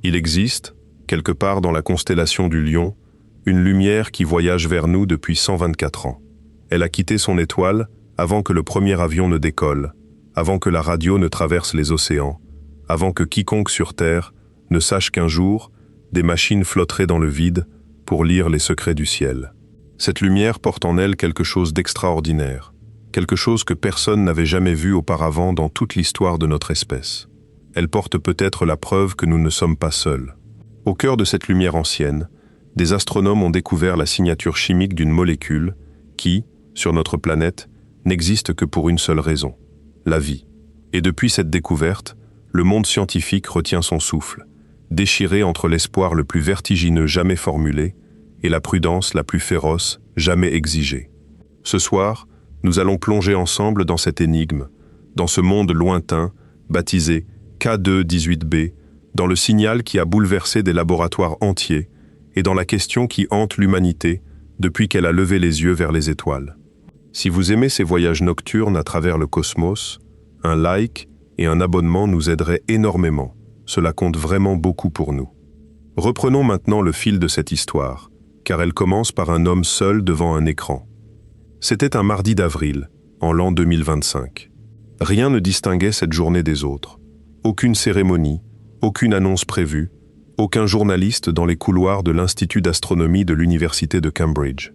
Il existe, quelque part dans la constellation du Lion, une lumière qui voyage vers nous depuis 124 ans. Elle a quitté son étoile avant que le premier avion ne décolle, avant que la radio ne traverse les océans, avant que quiconque sur Terre ne sache qu'un jour, des machines flotteraient dans le vide pour lire les secrets du ciel. Cette lumière porte en elle quelque chose d'extraordinaire, quelque chose que personne n'avait jamais vu auparavant dans toute l'histoire de notre espèce. Elle porte peut-être la preuve que nous ne sommes pas seuls. Au cœur de cette lumière ancienne, des astronomes ont découvert la signature chimique d'une molécule qui, sur notre planète, n'existe que pour une seule raison, la vie. Et depuis cette découverte, le monde scientifique retient son souffle, déchiré entre l'espoir le plus vertigineux jamais formulé et la prudence la plus féroce jamais exigée. Ce soir, nous allons plonger ensemble dans cette énigme, dans ce monde lointain, baptisé K2-18b, dans le signal qui a bouleversé des laboratoires entiers et dans la question qui hante l'humanité depuis qu'elle a levé les yeux vers les étoiles. Si vous aimez ces voyages nocturnes à travers le cosmos, un like et un abonnement nous aideraient énormément. Cela compte vraiment beaucoup pour nous. Reprenons maintenant le fil de cette histoire, car elle commence par un homme seul devant un écran. C'était un mardi d'avril, en l'an 2025. Rien ne distinguait cette journée des autres. Aucune cérémonie, aucune annonce prévue, aucun journaliste dans les couloirs de l'Institut d'astronomie de l'Université de Cambridge.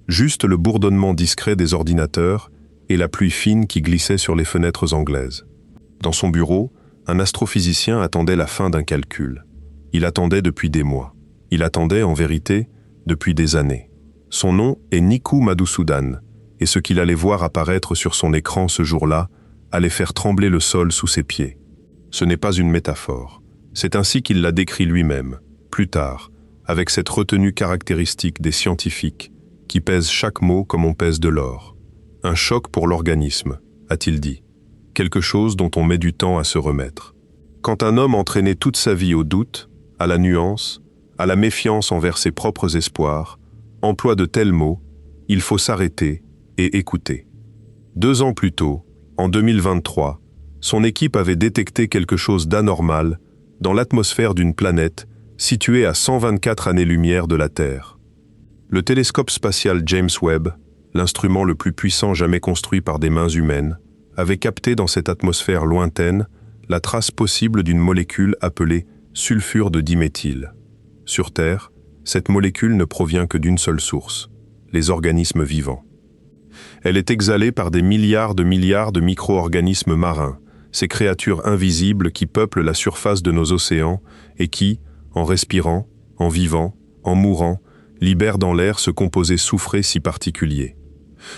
Juste le bourdonnement discret des ordinateurs et la pluie fine qui glissait sur les fenêtres anglaises. Dans son bureau, un astrophysicien attendait la fin d'un calcul. Il attendait depuis des mois. Il attendait, en vérité, depuis des années. Son nom est Niku Madhusudan, et ce qu'il allait voir apparaître sur son écran ce jour-là allait faire trembler le sol sous ses pieds. Ce n'est pas une métaphore. C'est ainsi qu'il l'a décrit lui-même, plus tard, avec cette retenue caractéristique des scientifiques, qui pèsent chaque mot comme on pèse de l'or. Un choc pour l'organisme, a-t-il dit. Quelque chose dont on met du temps à se remettre. Quand un homme entraînait toute sa vie au doute, à la nuance, à la méfiance envers ses propres espoirs, emploie de tels mots, il faut s'arrêter et écouter. 2 ans plus tôt, en 2023, son équipe avait détecté quelque chose d'anormal dans l'atmosphère d'une planète située à 124 années-lumière de la Terre. Le télescope spatial James Webb, l'instrument le plus puissant jamais construit par des mains humaines, avait capté dans cette atmosphère lointaine la trace possible d'une molécule appelée sulfure de diméthyle. Sur Terre, cette molécule ne provient que d'une seule source, les organismes vivants. Elle est exhalée par des milliards de micro-organismes marins, ces créatures invisibles qui peuplent la surface de nos océans et qui, en respirant, en vivant, en mourant, libèrent dans l'air ce composé soufré si particulier.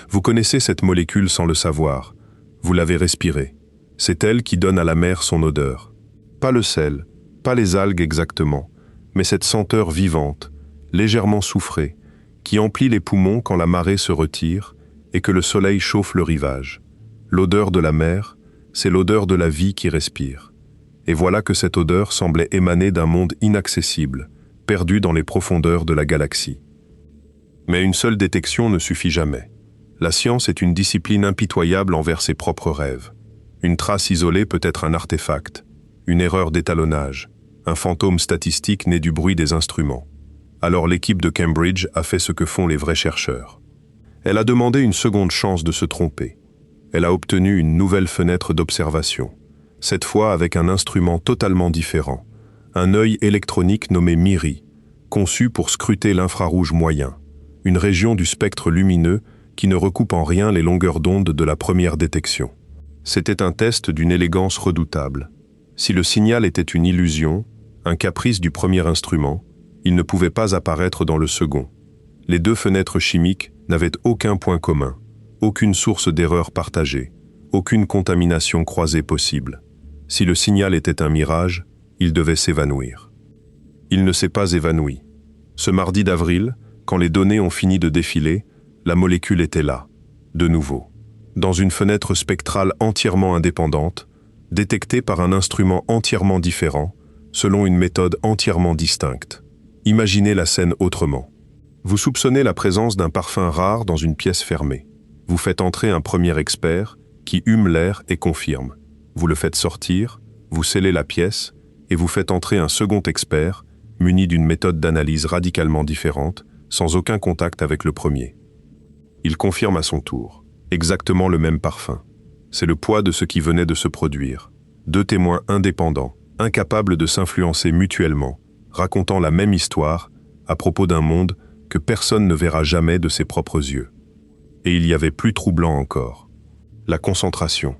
Vous connaissez cette molécule sans le savoir. Vous l'avez respirée. C'est elle qui donne à la mer son odeur. Pas le sel, pas les algues exactement, mais cette senteur vivante, légèrement soufrée, qui emplit les poumons quand la marée se retire et que le soleil chauffe le rivage. L'odeur de la mer, c'est l'odeur de la vie qui respire. Et voilà que cette odeur semblait émaner d'un monde inaccessible, perdu dans les profondeurs de la galaxie. Mais une seule détection ne suffit jamais. La science est une discipline impitoyable envers ses propres rêves. Une trace isolée peut être un artefact, une erreur d'étalonnage, un fantôme statistique né du bruit des instruments. Alors l'équipe de Cambridge a fait ce que font les vrais chercheurs. Elle a demandé une seconde chance de se tromper. Elle a obtenu une nouvelle fenêtre d'observation, cette fois avec un instrument totalement différent, un œil électronique nommé MIRI, conçu pour scruter l'infrarouge moyen, une région du spectre lumineux qui ne recoupe en rien les longueurs d'onde de la première détection. C'était un test d'une élégance redoutable. Si le signal était une illusion, un caprice du premier instrument, il ne pouvait pas apparaître dans le second. Les 2 fenêtres chimiques n'avaient aucun point commun, aucune source d'erreur partagée, aucune contamination croisée possible. Si le signal était un mirage, il devait s'évanouir. Il ne s'est pas évanoui. Ce mardi d'avril, quand les données ont fini de défiler, la molécule était là, de nouveau, dans une fenêtre spectrale entièrement indépendante, détectée par un instrument entièrement différent, selon une méthode entièrement distincte. Imaginez la scène autrement. Vous soupçonnez la présence d'un parfum rare dans une pièce fermée. Vous faites entrer un premier expert qui hume l'air et confirme. Vous le faites sortir, vous scellez la pièce et vous faites entrer un second expert, muni d'une méthode d'analyse radicalement différente, sans aucun contact avec le premier. Il confirme à son tour, exactement le même parfum. C'est le poids de ce qui venait de se produire. Deux témoins indépendants, incapables de s'influencer mutuellement, racontant la même histoire à propos d'un monde que personne ne verra jamais de ses propres yeux. Et il y avait plus troublant encore. La concentration.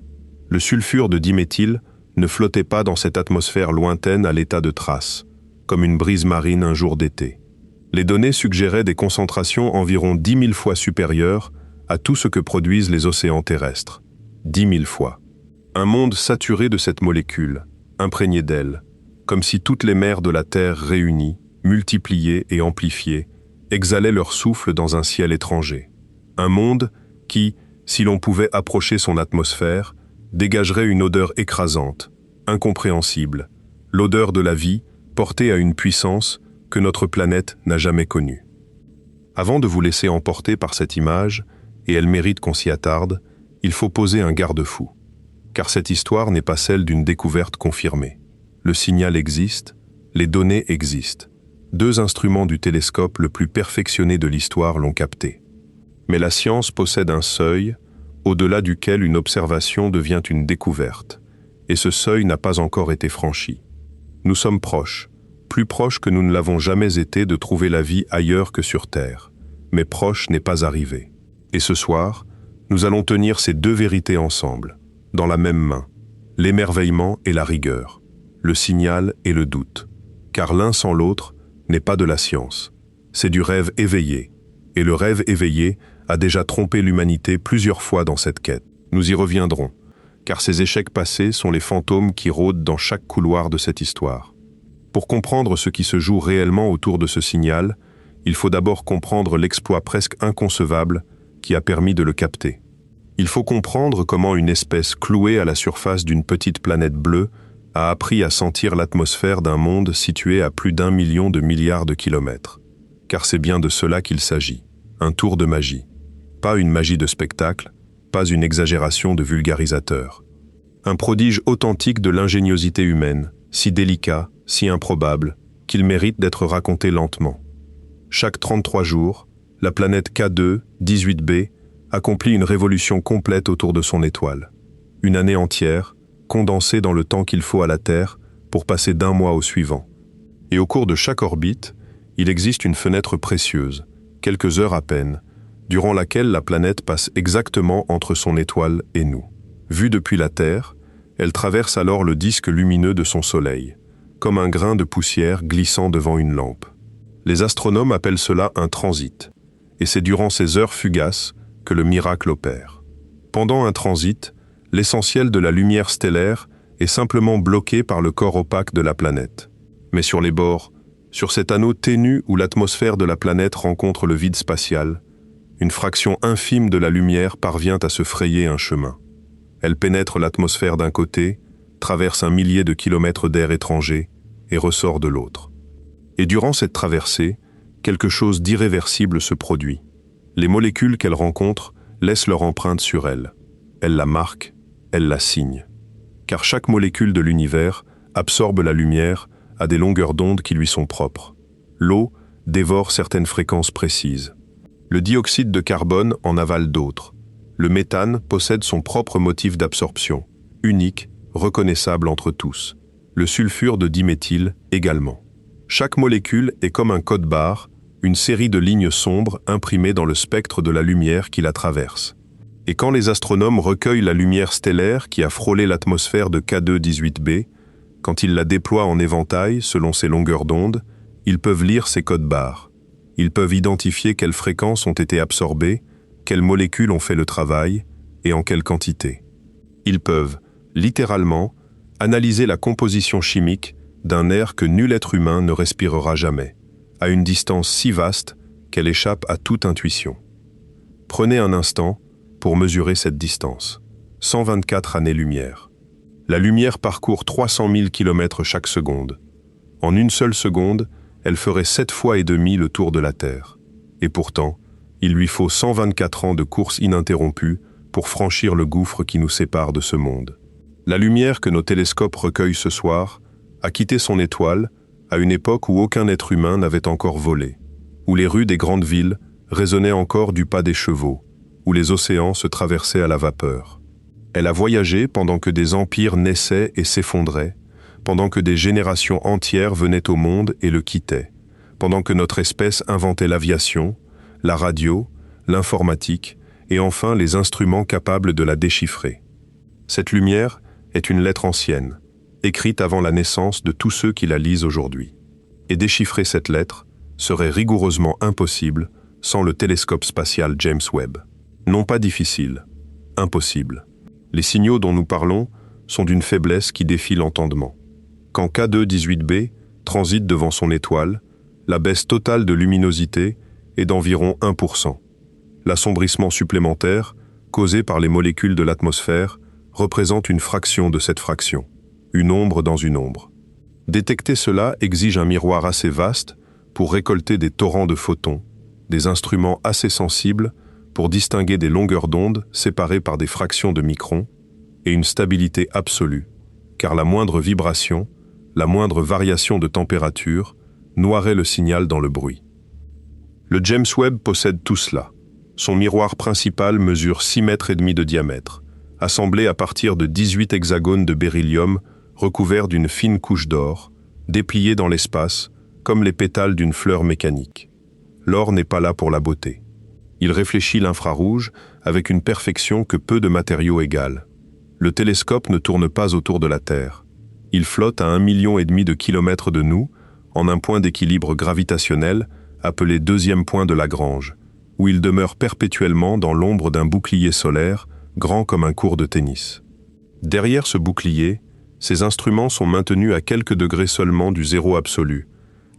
Le sulfure de diméthyle ne flottait pas dans cette atmosphère lointaine à l'état de trace, comme une brise marine un jour d'été. Les données suggéraient des concentrations environ 10 000 fois supérieures à tout ce que produisent les océans terrestres. 10 000 fois. Un monde saturé de cette molécule, imprégné d'elle, comme si toutes les mers de la Terre réunies, multipliées et amplifiées, exhalaient leur souffle dans un ciel étranger. Un monde qui, si l'on pouvait approcher son atmosphère, dégagerait une odeur écrasante, incompréhensible, l'odeur de la vie portée à une puissance que notre planète n'a jamais connue. Avant de vous laisser emporter par cette image, et elle mérite qu'on s'y attarde, il faut poser un garde-fou. Car cette histoire n'est pas celle d'une découverte confirmée. Le signal existe, les données existent. Deux instruments du télescope le plus perfectionné de l'histoire l'ont capté. Mais la science possède un seuil, au-delà duquel une observation devient une découverte, et ce seuil n'a pas encore été franchi. Nous sommes proches, plus proches que nous ne l'avons jamais été de trouver la vie ailleurs que sur Terre, mais proche n'est pas arrivé. Et ce soir, nous allons tenir ces deux vérités ensemble, dans la même main, l'émerveillement et la rigueur, le signal et le doute, car l'un sans l'autre n'est pas de la science, c'est du rêve éveillé, et le rêve éveillé a déjà trompé l'humanité plusieurs fois dans cette quête. Nous y reviendrons, car ces échecs passés sont les fantômes qui rôdent dans chaque couloir de cette histoire. Pour comprendre ce qui se joue réellement autour de ce signal, il faut d'abord comprendre l'exploit presque inconcevable qui a permis de le capter. Il faut comprendre comment une espèce clouée à la surface d'une petite planète bleue a appris à sentir l'atmosphère d'un monde situé à plus d'1 million de milliards de kilomètres. Car c'est bien de cela qu'il s'agit, un tour de magie. Pas une magie de spectacle, pas une exagération de vulgarisateur. Un prodige authentique de l'ingéniosité humaine, si délicat, si improbable, qu'il mérite d'être raconté lentement. Chaque 33 jours, la planète K2, 18b, accomplit une révolution complète autour de son étoile. Une année entière, condensée dans le temps qu'il faut à la Terre pour passer d'un mois au suivant. Et au cours de chaque orbite, il existe une fenêtre précieuse, quelques heures à peine, durant laquelle la planète passe exactement entre son étoile et nous. Vue depuis la Terre, elle traverse alors le disque lumineux de son Soleil, comme un grain de poussière glissant devant une lampe. Les astronomes appellent cela un transit, et c'est durant ces heures fugaces que le miracle opère. Pendant un transit, l'essentiel de la lumière stellaire est simplement bloqué par le corps opaque de la planète. Mais sur les bords, sur cet anneau ténu où l'atmosphère de la planète rencontre le vide spatial, une fraction infime de la lumière parvient à se frayer un chemin. Elle pénètre l'atmosphère d'un côté, traverse 1 millier de kilomètres d'air étranger et ressort de l'autre. Et durant cette traversée, quelque chose d'irréversible se produit. Les molécules qu'elle rencontre laissent leur empreinte sur elle. Elle la marque, elle la signe. Car chaque molécule de l'univers absorbe la lumière à des longueurs d'onde qui lui sont propres. L'eau dévore certaines fréquences précises. Le dioxyde de carbone en avale d'autres. Le méthane possède son propre motif d'absorption, unique, reconnaissable entre tous. Le sulfure de diméthyle également. Chaque molécule est comme un code-barre, une série de lignes sombres imprimées dans le spectre de la lumière qui la traverse. Et quand les astronomes recueillent la lumière stellaire qui a frôlé l'atmosphère de K2-18b, quand ils la déploient en éventail selon ses longueurs d'onde, ils peuvent lire ces codes-barres. Ils peuvent identifier quelles fréquences ont été absorbées, quelles molécules ont fait le travail et en quelle quantité. Ils peuvent, littéralement, analyser la composition chimique d'un air que nul être humain ne respirera jamais, à une distance si vaste qu'elle échappe à toute intuition. Prenez un instant pour mesurer cette distance. 124 années-lumière. La lumière parcourt 300 000 km chaque seconde. En une seule seconde, elle ferait 7 fois et demi le tour de la Terre. Et pourtant, il lui faut 124 ans de course ininterrompue pour franchir le gouffre qui nous sépare de ce monde. La lumière que nos télescopes recueillent ce soir a quitté son étoile à une époque où aucun être humain n'avait encore volé, où les rues des grandes villes résonnaient encore du pas des chevaux, où les océans se traversaient à la vapeur. Elle a voyagé pendant que des empires naissaient et s'effondraient, pendant que des générations entières venaient au monde et le quittaient, pendant que notre espèce inventait l'aviation, la radio, l'informatique et enfin les instruments capables de la déchiffrer. Cette lumière est une lettre ancienne, écrite avant la naissance de tous ceux qui la lisent aujourd'hui. Et déchiffrer cette lettre serait rigoureusement impossible sans le télescope spatial James Webb. Non pas difficile, impossible. Les signaux dont nous parlons sont d'une faiblesse qui défie l'entendement. Quand K2-18b transite devant son étoile, la baisse totale de luminosité est d'environ 1%. L'assombrissement supplémentaire, causé par les molécules de l'atmosphère, représente une fraction de cette fraction, une ombre dans une ombre. Détecter cela exige un miroir assez vaste pour récolter des torrents de photons, des instruments assez sensibles pour distinguer des longueurs d'onde séparées par des fractions de microns, et une stabilité absolue, car la moindre vibration, la moindre variation de température noirait le signal dans le bruit. Le James Webb possède tout cela. Son miroir principal mesure 6,5 mètres de diamètre, assemblé à partir de 18 hexagones de beryllium recouverts d'une fine couche d'or, dépliés dans l'espace comme les pétales d'une fleur mécanique. L'or n'est pas là pour la beauté. Il réfléchit l'infrarouge avec une perfection que peu de matériaux égalent. Le télescope ne tourne pas autour de la Terre. Il flotte à 1,5 million de kilomètres de nous, en un point d'équilibre gravitationnel appelé deuxième point de Lagrange, où il demeure perpétuellement dans l'ombre d'un bouclier solaire grand comme un court de tennis. Derrière ce bouclier, ces instruments sont maintenus à quelques degrés seulement du zéro absolu,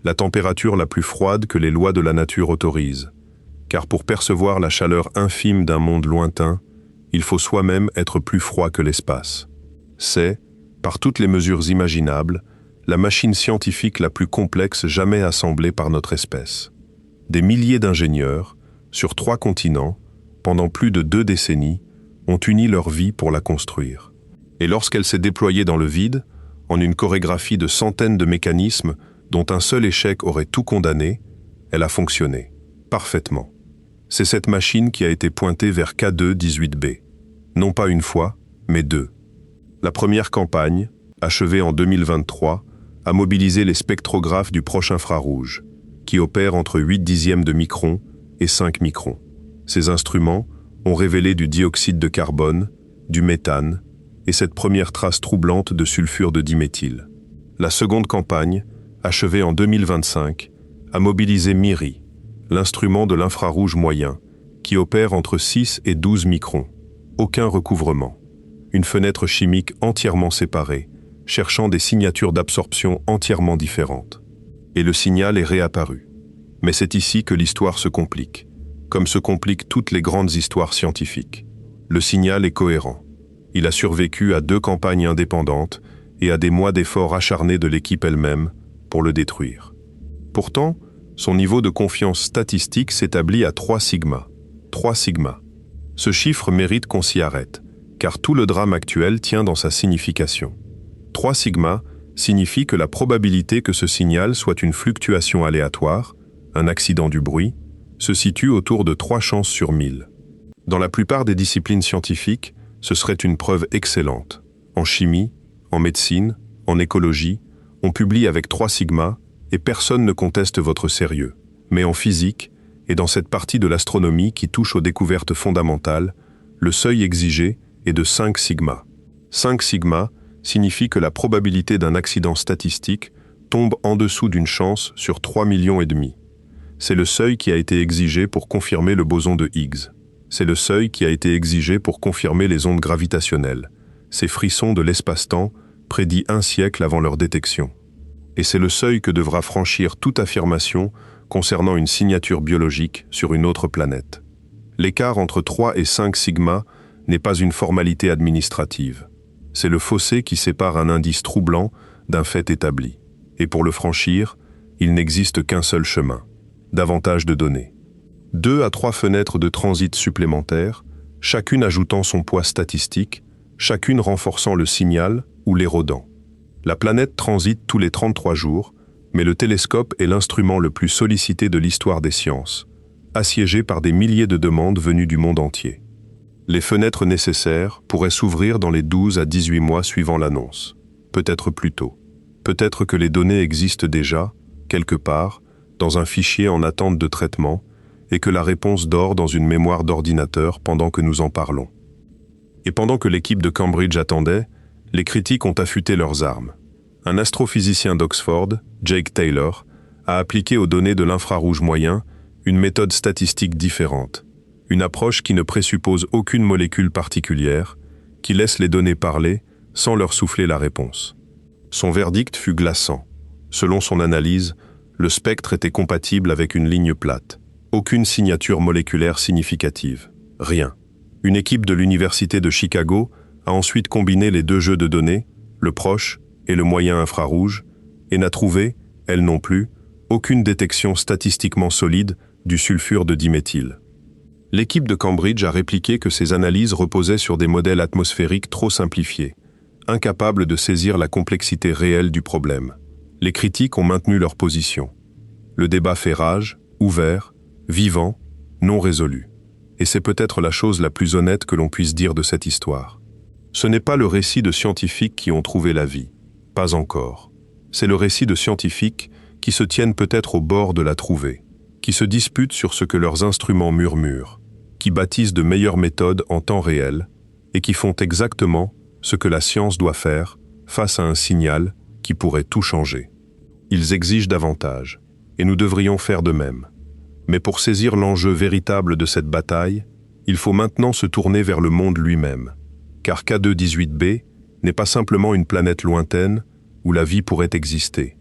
la température la plus froide que les lois de la nature autorisent. Car pour percevoir la chaleur infime d'un monde lointain, il faut soi-même être plus froid que l'espace. C'est, par toutes les mesures imaginables, la machine scientifique la plus complexe jamais assemblée par notre espèce. Des milliers d'ingénieurs, sur 3 continents, pendant plus de 2 décennies, ont uni leur vie pour la construire. Et lorsqu'elle s'est déployée dans le vide, en une chorégraphie de centaines de mécanismes dont un seul échec aurait tout condamné, elle a fonctionné, parfaitement. C'est cette machine qui a été pointée vers K2-18b. Non pas une fois, mais 2. La première campagne, achevée en 2023, a mobilisé les spectrographes du proche infrarouge, qui opèrent entre 0,8 de micron et 5 microns. Ces instruments ont révélé du dioxyde de carbone, du méthane et cette première trace troublante de sulfure de diméthyle. La seconde campagne, achevée en 2025, a mobilisé MIRI, l'instrument de l'infrarouge moyen, qui opère entre 6 et 12 microns. Aucun recouvrement. Une fenêtre chimique entièrement séparée, cherchant des signatures d'absorption entièrement différentes. Et le signal est réapparu. Mais c'est ici que l'histoire se complique, comme se compliquent toutes les grandes histoires scientifiques. Le signal est cohérent. Il a survécu à 2 campagnes indépendantes et à des mois d'efforts acharnés de l'équipe elle-même pour le détruire. Pourtant, son niveau de confiance statistique s'établit à 3 sigma. 3 sigma. Ce chiffre mérite qu'on s'y arrête, car tout le drame actuel tient dans sa signification. 3 sigma signifie que la probabilité que ce signal soit une fluctuation aléatoire, un accident du bruit, se situe autour de 3 chances sur 1000. Dans la plupart des disciplines scientifiques, ce serait une preuve excellente. En chimie, en médecine, en écologie, on publie avec 3 sigma et personne ne conteste votre sérieux. Mais en physique, et dans cette partie de l'astronomie qui touche aux découvertes fondamentales, le seuil exigé est de 5 sigma. 5 sigma signifie que la probabilité d'un accident statistique tombe en dessous d'une chance sur 3,5 millions. C'est le seuil qui a été exigé pour confirmer le boson de Higgs. C'est le seuil qui a été exigé pour confirmer les ondes gravitationnelles, ces frissons de l'espace-temps prédits 1 siècle avant leur détection. Et c'est le seuil que devra franchir toute affirmation concernant une signature biologique sur une autre planète. L'écart entre 3 et 5 sigma n'est pas une formalité administrative. C'est le fossé qui sépare un indice troublant d'un fait établi. Et pour le franchir, il n'existe qu'un seul chemin. Davantage de données. 2 à 3 fenêtres de transit supplémentaires, chacune ajoutant son poids statistique, chacune renforçant le signal ou l'érodant. La planète transite tous les 33 jours, mais le télescope est l'instrument le plus sollicité de l'histoire des sciences, assiégé par des milliers de demandes venues du monde entier. Les fenêtres nécessaires pourraient s'ouvrir dans les 12 à 18 mois suivant l'annonce, peut-être plus tôt. Peut-être que les données existent déjà, quelque part, dans un fichier en attente de traitement, et que la réponse dort dans une mémoire d'ordinateur pendant que nous en parlons. Et pendant que l'équipe de Cambridge attendait, les critiques ont affûté leurs armes. Un astrophysicien d'Oxford, Jake Taylor, a appliqué aux données de l'infrarouge moyen une méthode statistique différente, une approche qui ne présuppose aucune molécule particulière, qui laisse les données parler sans leur souffler la réponse. Son verdict fut glaçant. Selon son analyse, le spectre était compatible avec une ligne plate. Aucune signature moléculaire significative. Rien. Une équipe de l'Université de Chicago a ensuite combiné les deux jeux de données, le proche et le moyen infrarouge, et n'a trouvé, elle non plus, aucune détection statistiquement solide du sulfure de diméthyle. L'équipe de Cambridge a répliqué que ces analyses reposaient sur des modèles atmosphériques trop simplifiés, incapables de saisir la complexité réelle du problème. Les critiques ont maintenu leur position. Le débat fait rage, ouvert, vivant, non résolu. Et c'est peut-être la chose la plus honnête que l'on puisse dire de cette histoire. Ce n'est pas le récit de scientifiques qui ont trouvé la vie. Pas encore. C'est le récit de scientifiques qui se tiennent peut-être au bord de la trouver, qui se disputent sur ce que leurs instruments murmurent, qui bâtissent de meilleures méthodes en temps réel et qui font exactement ce que la science doit faire face à un signal qui pourrait tout changer. Ils exigent davantage, et nous devrions faire de même. Mais pour saisir l'enjeu véritable de cette bataille, il faut maintenant se tourner vers le monde lui-même, car K2-18b n'est pas simplement une planète lointaine où la vie pourrait exister.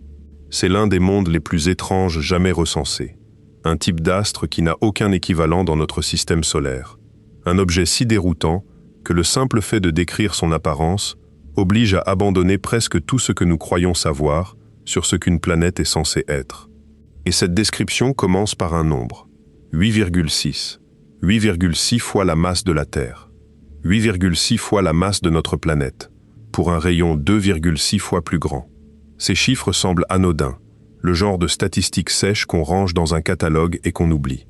C'est l'un des mondes les plus étranges jamais recensés. Un type d'astre qui n'a aucun équivalent dans notre système solaire. Un objet si déroutant que le simple fait de décrire son apparence oblige à abandonner presque tout ce que nous croyons savoir sur ce qu'une planète est censée être. Et cette description commence par un nombre. 8,6. 8,6 fois la masse de la Terre. 8,6 fois la masse de notre planète, pour un rayon 2,6 fois plus grand. Ces chiffres semblent anodins, le genre de statistiques sèches qu'on range dans un catalogue et qu'on oublie.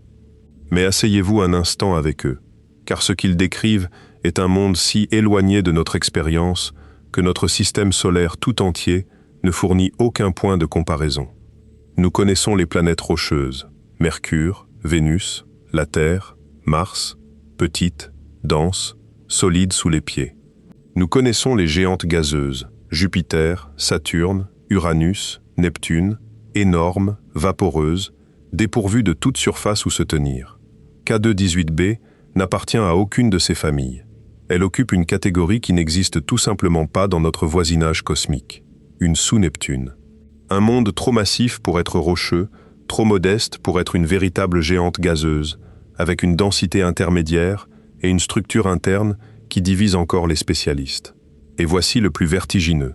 Mais asseyez-vous un instant avec eux, car ce qu'ils décrivent est un monde si éloigné de notre expérience que notre système solaire tout entier ne fournit aucun point de comparaison. Nous connaissons les planètes rocheuses, Mercure, Vénus, la Terre, Mars, petites, denses, solides sous les pieds. Nous connaissons les géantes gazeuses, Jupiter, Saturne, Uranus, Neptune, énormes, vaporeuses, dépourvues de toute surface où se tenir. K2-18b n'appartient à aucune de ces familles. Elle occupe une catégorie qui n'existe tout simplement pas dans notre voisinage cosmique, une sous-Neptune. Un monde trop massif pour être rocheux, trop modeste pour être une véritable géante gazeuse, avec une densité intermédiaire et une structure interne qui divise encore les spécialistes. Et voici le plus vertigineux.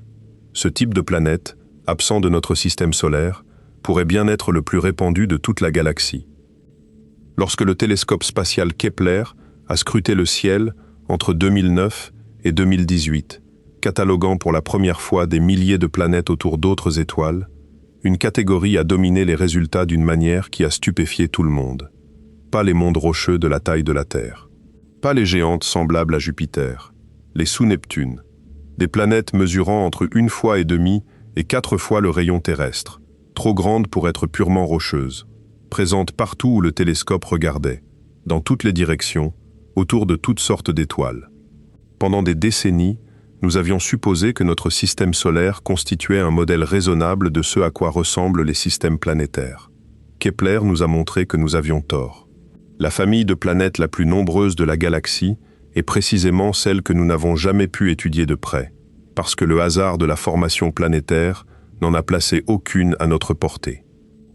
Ce type de planète, absent de notre système solaire, pourrait bien être le plus répandu de toute la galaxie. Lorsque le télescope spatial Kepler a scruté le ciel entre 2009 et 2018, cataloguant pour la première fois des milliers de planètes autour d'autres étoiles, une catégorie a dominé les résultats d'une manière qui a stupéfié tout le monde. Pas les mondes rocheux de la taille de la Terre. Pas les géantes semblables à Jupiter. Les sous-Neptunes. Des planètes mesurant entre 1,5 fois et 4 fois le rayon terrestre. Trop grandes pour être purement rocheuses. Présentes partout où le télescope regardait. Dans toutes les directions, autour de toutes sortes d'étoiles. Pendant des décennies, nous avions supposé que notre système solaire constituait un modèle raisonnable de ce à quoi ressemblent les systèmes planétaires. Kepler nous a montré que nous avions tort. La famille de planètes la plus nombreuse de la galaxie est précisément celle que nous n'avons jamais pu étudier de près, parce que le hasard de la formation planétaire n'en a placé aucune à notre portée.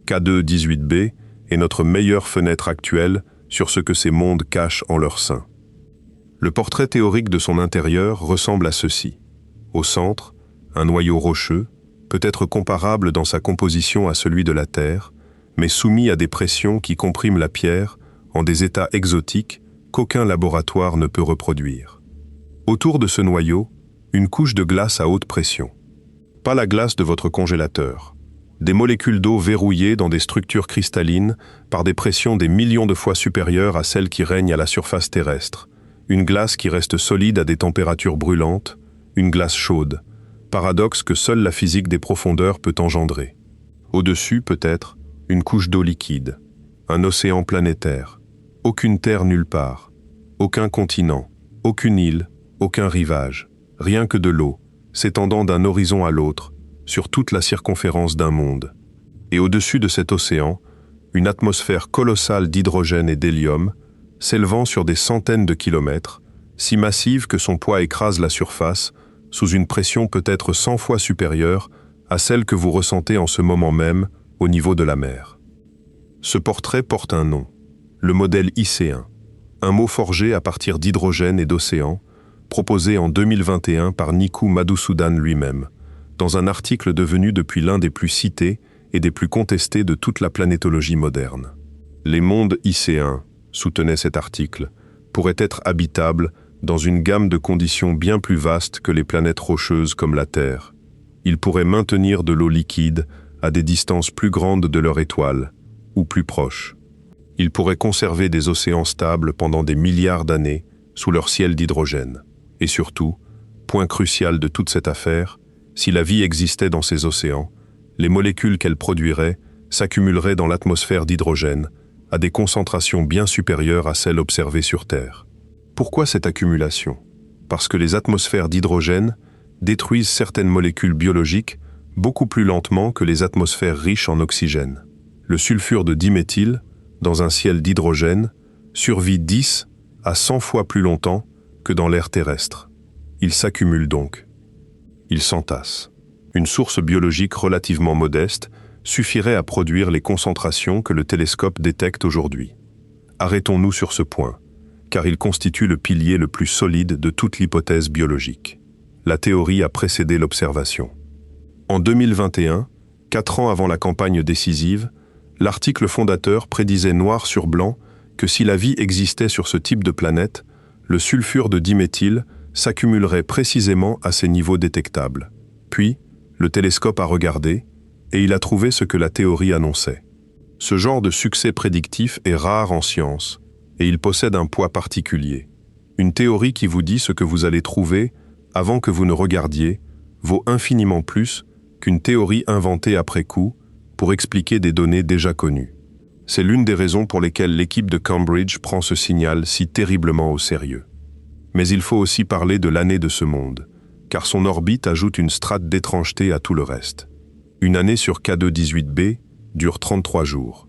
K2-18b est notre meilleure fenêtre actuelle sur ce que ces mondes cachent en leur sein. Le portrait théorique de son intérieur ressemble à ceci. Au centre, un noyau rocheux, peut-être comparable dans sa composition à celui de la Terre, mais soumis à des pressions qui compriment la pierre en des états exotiques qu'aucun laboratoire ne peut reproduire. Autour de ce noyau, une couche de glace à haute pression. pas la glace de votre congélateur. Des molécules d'eau verrouillées dans des structures cristallines par des pressions des millions de fois supérieures à celles qui règnent à la surface terrestre. Une glace qui reste solide à des températures brûlantes, une glace chaude. Paradoxe que seule la physique des profondeurs peut engendrer. Au-dessus, peut-être, une couche d'eau liquide. Un océan planétaire. Aucune terre nulle part. Aucun continent. Aucune île. Aucun rivage. Rien que de l'eau, s'étendant d'un horizon à l'autre, sur toute la circonférence d'un monde. Et au-dessus de cet océan, une atmosphère colossale d'hydrogène et d'hélium, s'élevant sur des centaines de kilomètres, si massive que son poids écrase la surface, sous une pression peut-être 100 fois supérieure à celle que vous ressentez en ce moment même au niveau de la mer. Ce portrait porte un nom, le modèle IC1, un mot forgé à partir d'hydrogène et d'océan, proposé en 2021 par Niku Madhusoodan lui-même, dans un article devenu depuis l'un des plus cités et des plus contestés de toute la planétologie moderne. Les mondes IC1, soutenait cet article, pourraient être habitables dans une gamme de conditions bien plus vastes que les planètes rocheuses comme la Terre. Ils pourraient maintenir de l'eau liquide à des distances plus grandes de leur étoile, ou plus proches. Ils pourraient conserver des océans stables pendant des milliards d'années sous leur ciel d'hydrogène. Et surtout, point crucial de toute cette affaire, si la vie existait dans ces océans, les molécules qu'elle produirait s'accumuleraient dans l'atmosphère d'hydrogène à des concentrations bien supérieures à celles observées sur Terre. Pourquoi cette accumulation? Parce que les atmosphères d'hydrogène détruisent certaines molécules biologiques beaucoup plus lentement que les atmosphères riches en oxygène. Le sulfure de diméthyle, dans un ciel d'hydrogène, survit 10 à 100 fois plus longtemps que dans l'air terrestre. Il s'accumule donc. Il s'entasse. Une source biologique relativement modeste suffirait à produire les concentrations que le télescope détecte aujourd'hui. Arrêtons-nous sur ce point, car il constitue le pilier le plus solide de toute l'hypothèse biologique. La théorie a précédé l'observation. En 2021, 4 ans avant la campagne décisive, l'article fondateur prédisait noir sur blanc que si la vie existait sur ce type de planète, le sulfure de diméthyle s'accumulerait précisément à ces niveaux détectables. Puis, le télescope a regardé, et il a trouvé ce que la théorie annonçait. Ce genre de succès prédictif est rare en science, et il possède un poids particulier. Une théorie qui vous dit ce que vous allez trouver avant que vous ne regardiez vaut infiniment plus qu'une théorie inventée après coup pour expliquer des données déjà connues. C'est l'une des raisons pour lesquelles l'équipe de Cambridge prend ce signal si terriblement au sérieux. Mais il faut aussi parler de l'année de ce monde, car son orbite ajoute une strate d'étrangeté à tout le reste. Une année sur K2-18b dure 33 jours.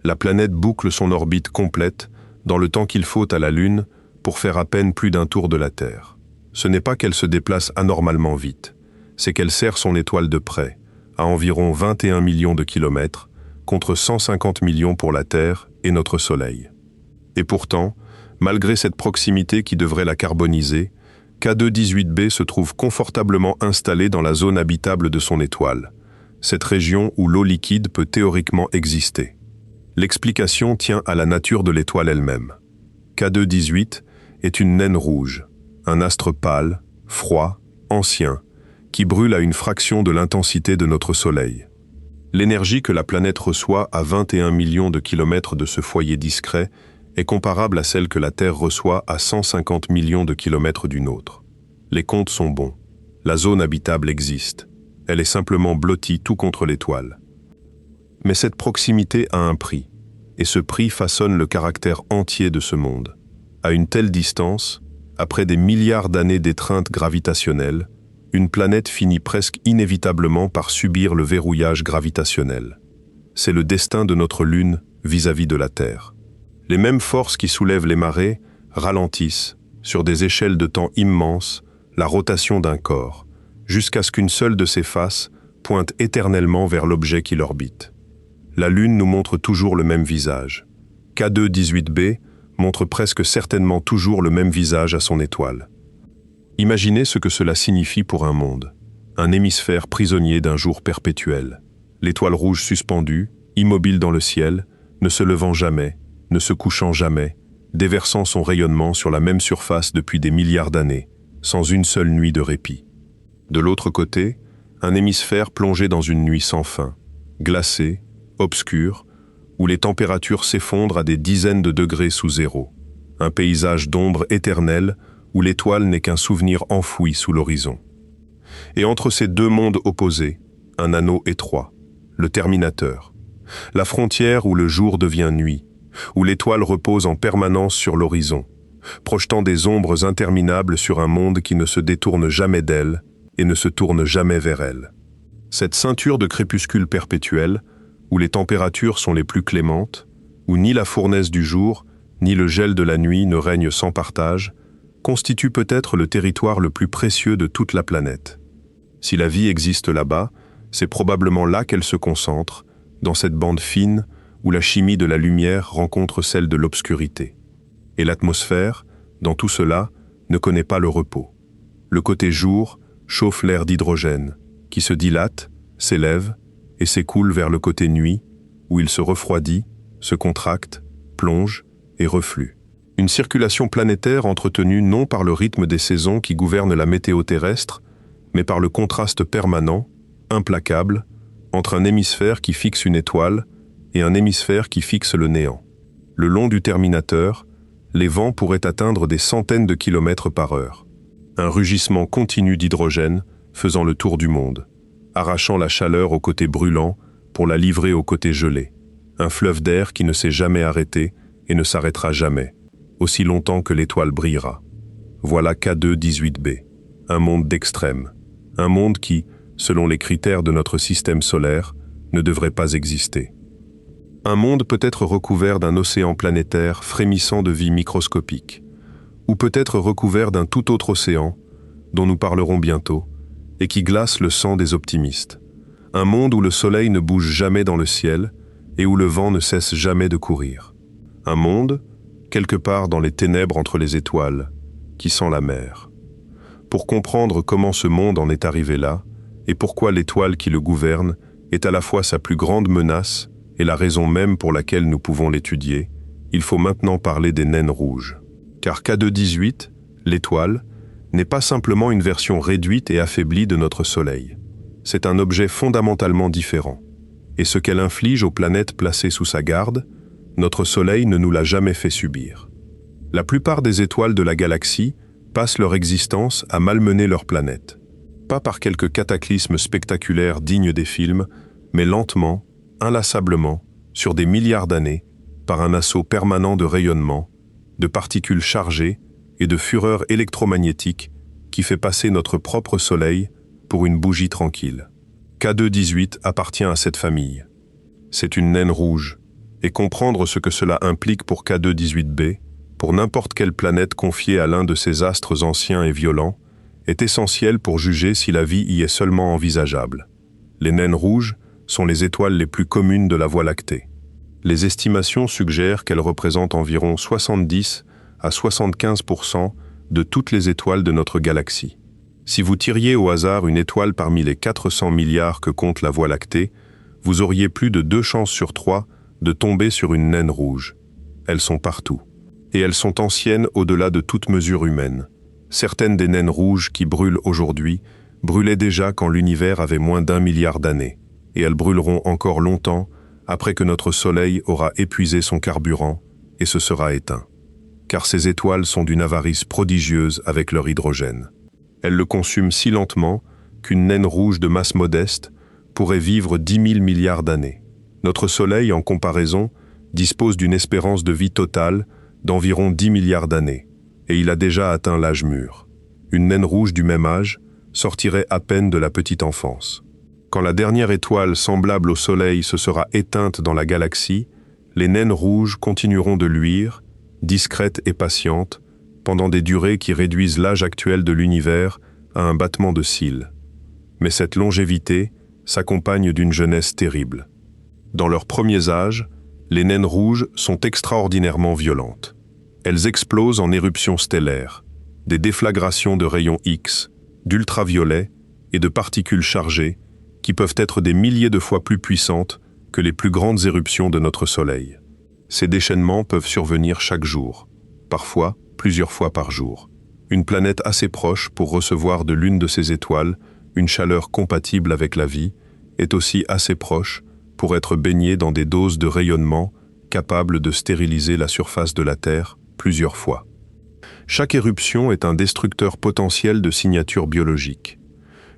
La planète boucle son orbite complète dans le temps qu'il faut à la Lune pour faire à peine plus d'un tour de la Terre. Ce n'est pas qu'elle se déplace anormalement vite, c'est qu'elle serre son étoile de près, à environ 21 millions de kilomètres, contre 150 millions pour la Terre et notre Soleil. Et pourtant, malgré cette proximité qui devrait la carboniser, K2-18b se trouve confortablement installé dans la zone habitable de son étoile, cette région où l'eau liquide peut théoriquement exister. L'explication tient à la nature de l'étoile elle-même. K2-18 est une naine rouge, un astre pâle, froid, ancien, qui brûle à une fraction de l'intensité de notre Soleil. L'énergie que la planète reçoit à 21 millions de kilomètres de ce foyer discret est comparable à celle que la Terre reçoit à 150 millions de kilomètres d'une autre. Les comptes sont bons. La zone habitable existe. Elle est simplement blottie tout contre l'étoile. Mais cette proximité a un prix, et ce prix façonne le caractère entier de ce monde. À une telle distance, après des milliards d'années d'étreinte gravitationnelle, une planète finit presque inévitablement par subir le verrouillage gravitationnel. C'est le destin de notre Lune vis-à-vis de la Terre. Les mêmes forces qui soulèvent les marées ralentissent, sur des échelles de temps immenses, la rotation d'un corps, jusqu'à ce qu'une seule de ses faces pointe éternellement vers l'objet qui l'orbite. La Lune nous montre toujours le même visage. K2-18b montre presque certainement toujours le même visage à son étoile. Imaginez ce que cela signifie pour un monde. Un hémisphère prisonnier d'un jour perpétuel. L'étoile rouge suspendue, immobile dans le ciel, ne se levant jamais, ne se couchant jamais, déversant son rayonnement sur la même surface depuis des milliards d'années, sans une seule nuit de répit. De l'autre côté, un hémisphère plongé dans une nuit sans fin, glacé, obscur, où les températures s'effondrent à des dizaines de degrés sous zéro. Un paysage d'ombre éternelle où l'étoile n'est qu'un souvenir enfoui sous l'horizon. Et entre ces deux mondes opposés, un anneau étroit, le terminateur. La frontière où le jour devient nuit, où l'étoile repose en permanence sur l'horizon, projetant des ombres interminables sur un monde qui ne se détourne jamais d'elle et ne se tourne jamais vers elle. Cette ceinture de crépuscule perpétuel, où les températures sont les plus clémentes, où ni la fournaise du jour, ni le gel de la nuit ne règnent sans partage, constitue peut-être le territoire le plus précieux de toute la planète. Si la vie existe là-bas, c'est probablement là qu'elle se concentre, dans cette bande fine où la chimie de la lumière rencontre celle de l'obscurité. Et l'atmosphère, dans tout cela, ne connaît pas le repos. Le côté jour chauffe l'air d'hydrogène, qui se dilate, s'élève et s'écoule vers le côté nuit, où il se refroidit, se contracte, plonge et reflue. Une circulation planétaire entretenue non par le rythme des saisons qui gouvernent la météo terrestre, mais par le contraste permanent, implacable, entre un hémisphère qui fixe une étoile et un hémisphère qui fixe le néant. Le long du terminateur, les vents pourraient atteindre des centaines de kilomètres par heure. Un rugissement continu d'hydrogène faisant le tour du monde, arrachant la chaleur au côté brûlant pour la livrer au côté gelé. Un fleuve d'air qui ne s'est jamais arrêté et ne s'arrêtera jamais, aussi longtemps que l'étoile brillera. Voilà K2-18b, un monde d'extrême, un monde qui, selon les critères de notre système solaire, ne devrait pas exister. Un monde peut-être recouvert d'un océan planétaire frémissant de vie microscopique, ou peut-être recouvert d'un tout autre océan, dont nous parlerons bientôt, et qui glace le sang des optimistes. Un monde où le soleil ne bouge jamais dans le ciel et où le vent ne cesse jamais de courir. Un monde, quelque part dans les ténèbres entre les étoiles, qui sent la mer. Pour comprendre comment ce monde en est arrivé là, et pourquoi l'étoile qui le gouverne est à la fois sa plus grande menace et la raison même pour laquelle nous pouvons l'étudier, il faut maintenant parler des naines rouges. Car K2-18, l'étoile, n'est pas simplement une version réduite et affaiblie de notre Soleil. C'est un objet fondamentalement différent. Et ce qu'elle inflige aux planètes placées sous sa garde, notre Soleil ne nous l'a jamais fait subir. La plupart des étoiles de la galaxie passent leur existence à malmener leur planète. Pas par quelques cataclysmes spectaculaires dignes des films, mais lentement, inlassablement, sur des milliards d'années, par un assaut permanent de rayonnement, de particules chargées et de fureur électromagnétique qui fait passer notre propre Soleil pour une bougie tranquille. K2-18 appartient à cette famille. C'est une naine rouge, et comprendre ce que cela implique pour K2-18b, pour n'importe quelle planète confiée à l'un de ces astres anciens et violents, est essentiel pour juger si la vie y est seulement envisageable. Les naines rouges sont les étoiles les plus communes de la Voie lactée. Les estimations suggèrent qu'elles représentent environ 70 à 75% de toutes les étoiles de notre galaxie. Si vous tiriez au hasard une étoile parmi les 400 milliards que compte la Voie lactée, vous auriez plus de 2 chances sur 3 de tomber sur une naine rouge. Elles sont partout. Et elles sont anciennes au-delà de toute mesure humaine. Certaines des naines rouges qui brûlent aujourd'hui brûlaient déjà quand l'univers avait moins d'1 milliard d'années. Et elles brûleront encore longtemps après que notre Soleil aura épuisé son carburant et se sera éteint. Car ces étoiles sont d'une avarice prodigieuse avec leur hydrogène. Elles le consument si lentement qu'une naine rouge de masse modeste pourrait vivre 10 000 milliards d'années. Notre Soleil, en comparaison, dispose d'une espérance de vie totale d'environ 10 milliards d'années, et il a déjà atteint l'âge mûr. Une naine rouge du même âge sortirait à peine de la petite enfance. Quand la dernière étoile semblable au Soleil se sera éteinte dans la galaxie, les naines rouges continueront de luire, discrètes et patientes, pendant des durées qui réduisent l'âge actuel de l'univers à un battement de cils. Mais cette longévité s'accompagne d'une jeunesse terrible. Dans leurs premiers âges, les naines rouges sont extraordinairement violentes. Elles explosent en éruptions stellaires, des déflagrations de rayons X, d'ultraviolets et de particules chargées qui peuvent être des milliers de fois plus puissantes que les plus grandes éruptions de notre Soleil. Ces déchaînements peuvent survenir chaque jour, parfois plusieurs fois par jour. Une planète assez proche pour recevoir de l'une de ces étoiles une chaleur compatible avec la vie, est aussi assez proche pour être baignée dans des doses de rayonnement capables de stériliser la surface de la Terre plusieurs fois. Chaque éruption est un destructeur potentiel de signatures biologiques.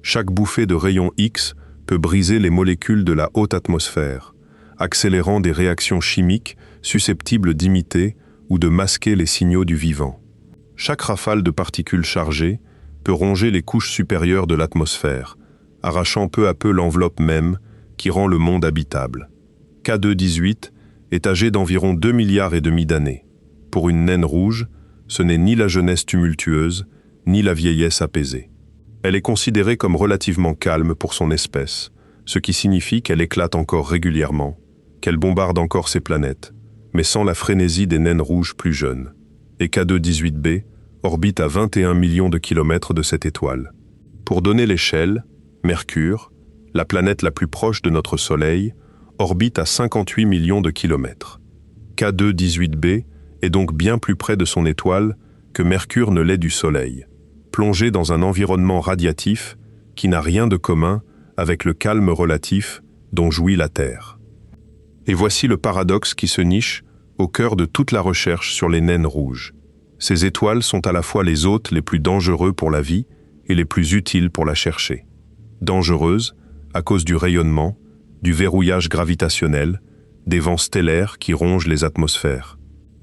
Chaque bouffée de rayons X peut briser les molécules de la haute atmosphère, accélérant des réactions chimiques susceptibles d'imiter ou de masquer les signaux du vivant. Chaque rafale de particules chargées peut ronger les couches supérieures de l'atmosphère, arrachant peu à peu l'enveloppe même qui rend le monde habitable. K2-18 est âgé d'environ 2,5 milliards d'années. Pour une naine rouge, ce n'est ni la jeunesse tumultueuse, ni la vieillesse apaisée. Elle est considérée comme relativement calme pour son espèce, ce qui signifie qu'elle éclate encore régulièrement, qu'elle bombarde encore ses planètes, mais sans la frénésie des naines rouges plus jeunes. Et K2-18b orbite à 21 millions de kilomètres de cette étoile. Pour donner l'échelle, Mercure, la planète la plus proche de notre Soleil, orbite à 58 millions de kilomètres. K2-18b est donc bien plus près de son étoile que Mercure ne l'est du Soleil, plongé dans un environnement radiatif qui n'a rien de commun avec le calme relatif dont jouit la Terre. Et voici le paradoxe qui se niche au cœur de toute la recherche sur les naines rouges. Ces étoiles sont à la fois les hôtes les plus dangereux pour la vie et les plus utiles pour la chercher. Dangereuses à cause du rayonnement, du verrouillage gravitationnel, des vents stellaires qui rongent les atmosphères.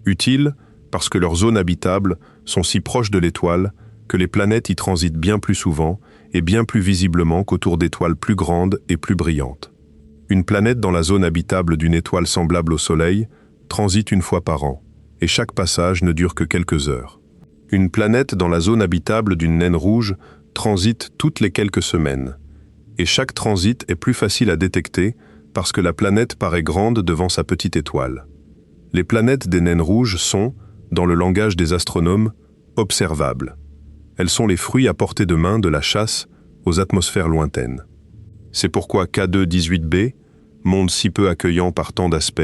Utiles parce que leurs zones habitables sont si proches de l'étoile que les planètes y transitent bien plus souvent et bien plus visiblement qu'autour d'étoiles plus grandes et plus brillantes. Une planète dans la zone habitable d'une étoile semblable au Soleil transite une fois par an, et chaque passage ne dure que quelques heures. Une planète dans la zone habitable d'une naine rouge transite toutes les quelques semaines, et chaque transit est plus facile à détecter parce que la planète paraît grande devant sa petite étoile. Les planètes des naines rouges sont, dans le langage des astronomes, observables. Elles sont les fruits à portée de main de la chasse aux atmosphères lointaines. C'est pourquoi K2-18b, monde si peu accueillant par tant d'aspects,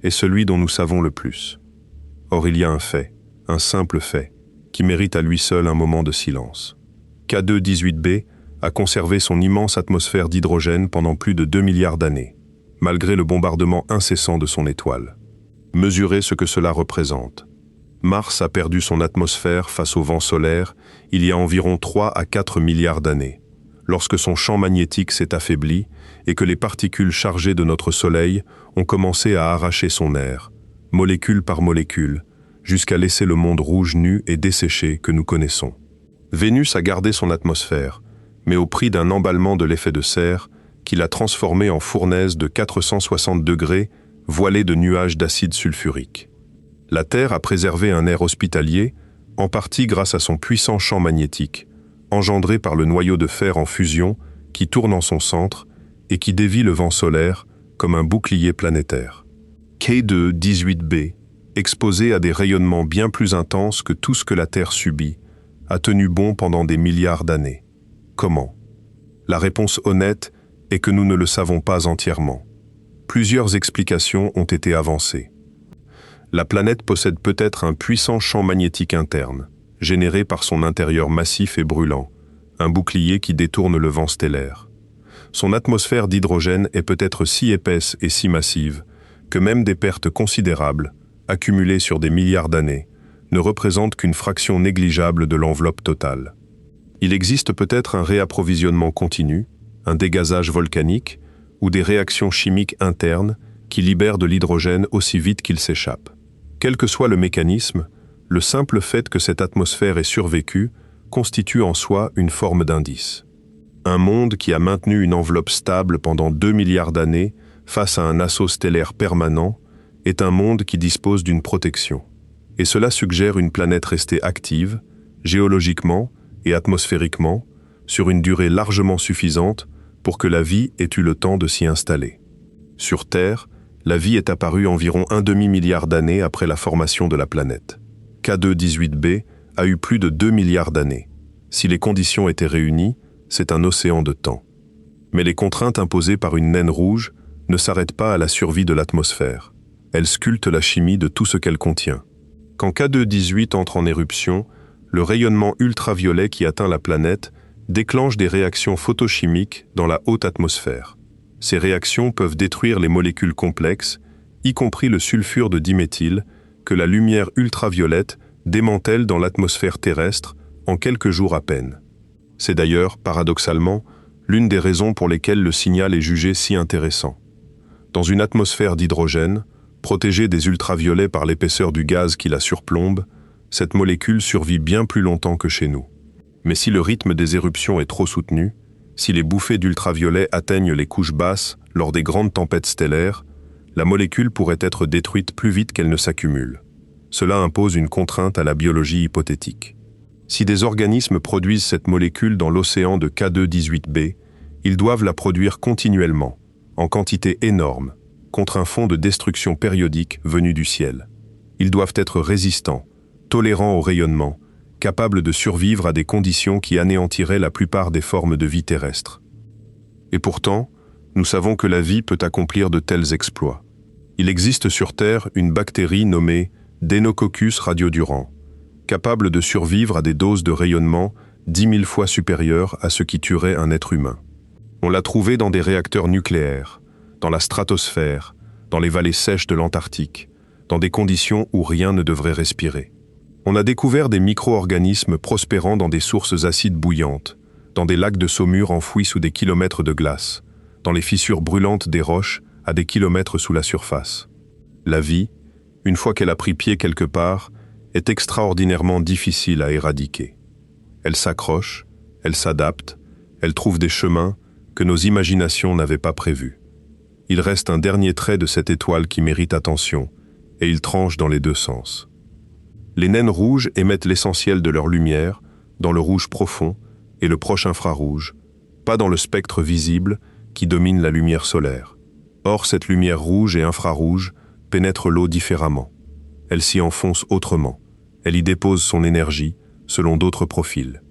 est celui dont nous savons le plus. Or il y a un fait, un simple fait, qui mérite à lui seul un moment de silence. K2-18b a conservé son immense atmosphère d'hydrogène pendant plus de 2 milliards d'années, malgré le bombardement incessant de son étoile. Mesurez ce que cela représente. Mars a perdu son atmosphère face au vent solaire il y a environ 3 à 4 milliards d'années, lorsque son champ magnétique s'est affaibli et que les particules chargées de notre Soleil ont commencé à arracher son air, molécule par molécule, jusqu'à laisser le monde rouge nu et desséché que nous connaissons. Vénus a gardé son atmosphère, mais au prix d'un emballement de l'effet de serre qui l'a transformée en fournaise de 460 degrés voilée de nuages d'acide sulfurique. La Terre a préservé un air hospitalier, en partie grâce à son puissant champ magnétique, engendré par le noyau de fer en fusion qui tourne en son centre et qui dévie le vent solaire comme un bouclier planétaire. K2-18b, exposé à des rayonnements bien plus intenses que tout ce que la Terre subit, a tenu bon pendant des milliards d'années. Comment? La réponse honnête est que nous ne le savons pas entièrement. Plusieurs explications ont été avancées. La planète possède peut-être un puissant champ magnétique interne, généré par son intérieur massif et brûlant, un bouclier qui détourne le vent stellaire. Son atmosphère d'hydrogène est peut-être si épaisse et si massive que même des pertes considérables, accumulées sur des milliards d'années, ne représentent qu'une fraction négligeable de l'enveloppe totale. Il existe peut-être un réapprovisionnement continu, un dégazage volcanique ou des réactions chimiques internes qui libèrent de l'hydrogène aussi vite qu'il s'échappe. Quel que soit le mécanisme, le simple fait que cette atmosphère ait survécu constitue en soi une forme d'indice. Un monde qui a maintenu une enveloppe stable pendant 2 milliards d'années face à un assaut stellaire permanent est un monde qui dispose d'une protection. Et cela suggère une planète restée active, géologiquement et atmosphériquement, sur une durée largement suffisante pour que la vie ait eu le temps de s'y installer. Sur Terre, la vie est apparue environ un demi-milliard d'années après la formation de la planète. K2-18b a eu plus de 2 milliards d'années. Si les conditions étaient réunies, c'est un océan de temps. Mais les contraintes imposées par une naine rouge ne s'arrêtent pas à la survie de l'atmosphère. Elles sculptent la chimie de tout ce qu'elle contient. Quand K2-18 entre en éruption, le rayonnement ultraviolet qui atteint la planète déclenchent des réactions photochimiques dans la haute atmosphère. Ces réactions peuvent détruire les molécules complexes, y compris le sulfure de diméthyle, que la lumière ultraviolette démantèle dans l'atmosphère terrestre en quelques jours à peine. C'est d'ailleurs, paradoxalement, l'une des raisons pour lesquelles le signal est jugé si intéressant. Dans une atmosphère d'hydrogène, protégée des ultraviolets par l'épaisseur du gaz qui la surplombe, cette molécule survit bien plus longtemps que chez nous. Mais si le rythme des éruptions est trop soutenu, si les bouffées d'ultraviolets atteignent les couches basses lors des grandes tempêtes stellaires, la molécule pourrait être détruite plus vite qu'elle ne s'accumule. Cela impose une contrainte à la biologie hypothétique. Si des organismes produisent cette molécule dans l'océan de K2-18b, ils doivent la produire continuellement, en quantité énorme, contre un fond de destruction périodique venu du ciel. Ils doivent être résistants, tolérants au rayonnement, capables de survivre à des conditions qui anéantiraient la plupart des formes de vie terrestre. Et pourtant, nous savons que la vie peut accomplir de tels exploits. Il existe sur Terre une bactérie nommée Deinococcus radiodurans, capable de survivre à des doses de rayonnement 10 000 fois supérieures à ce qui tuerait un être humain. On l'a trouvée dans des réacteurs nucléaires, dans la stratosphère, dans les vallées sèches de l'Antarctique, dans des conditions où rien ne devrait respirer. On a découvert des micro-organismes prospérant dans des sources acides bouillantes, dans des lacs de saumure enfouis sous des kilomètres de glace, dans les fissures brûlantes des roches à des kilomètres sous la surface. La vie, une fois qu'elle a pris pied quelque part, est extraordinairement difficile à éradiquer. Elle s'accroche, elle s'adapte, elle trouve des chemins que nos imaginations n'avaient pas prévus. Il reste un dernier trait de cette étoile qui mérite attention, et il tranche dans les deux sens. Les naines rouges émettent l'essentiel de leur lumière dans le rouge profond et le proche infrarouge, pas dans le spectre visible qui domine la lumière solaire. Or, cette lumière rouge et infrarouge pénètre l'eau différemment. Elle s'y enfonce autrement. Elle y dépose son énergie selon d'autres profils.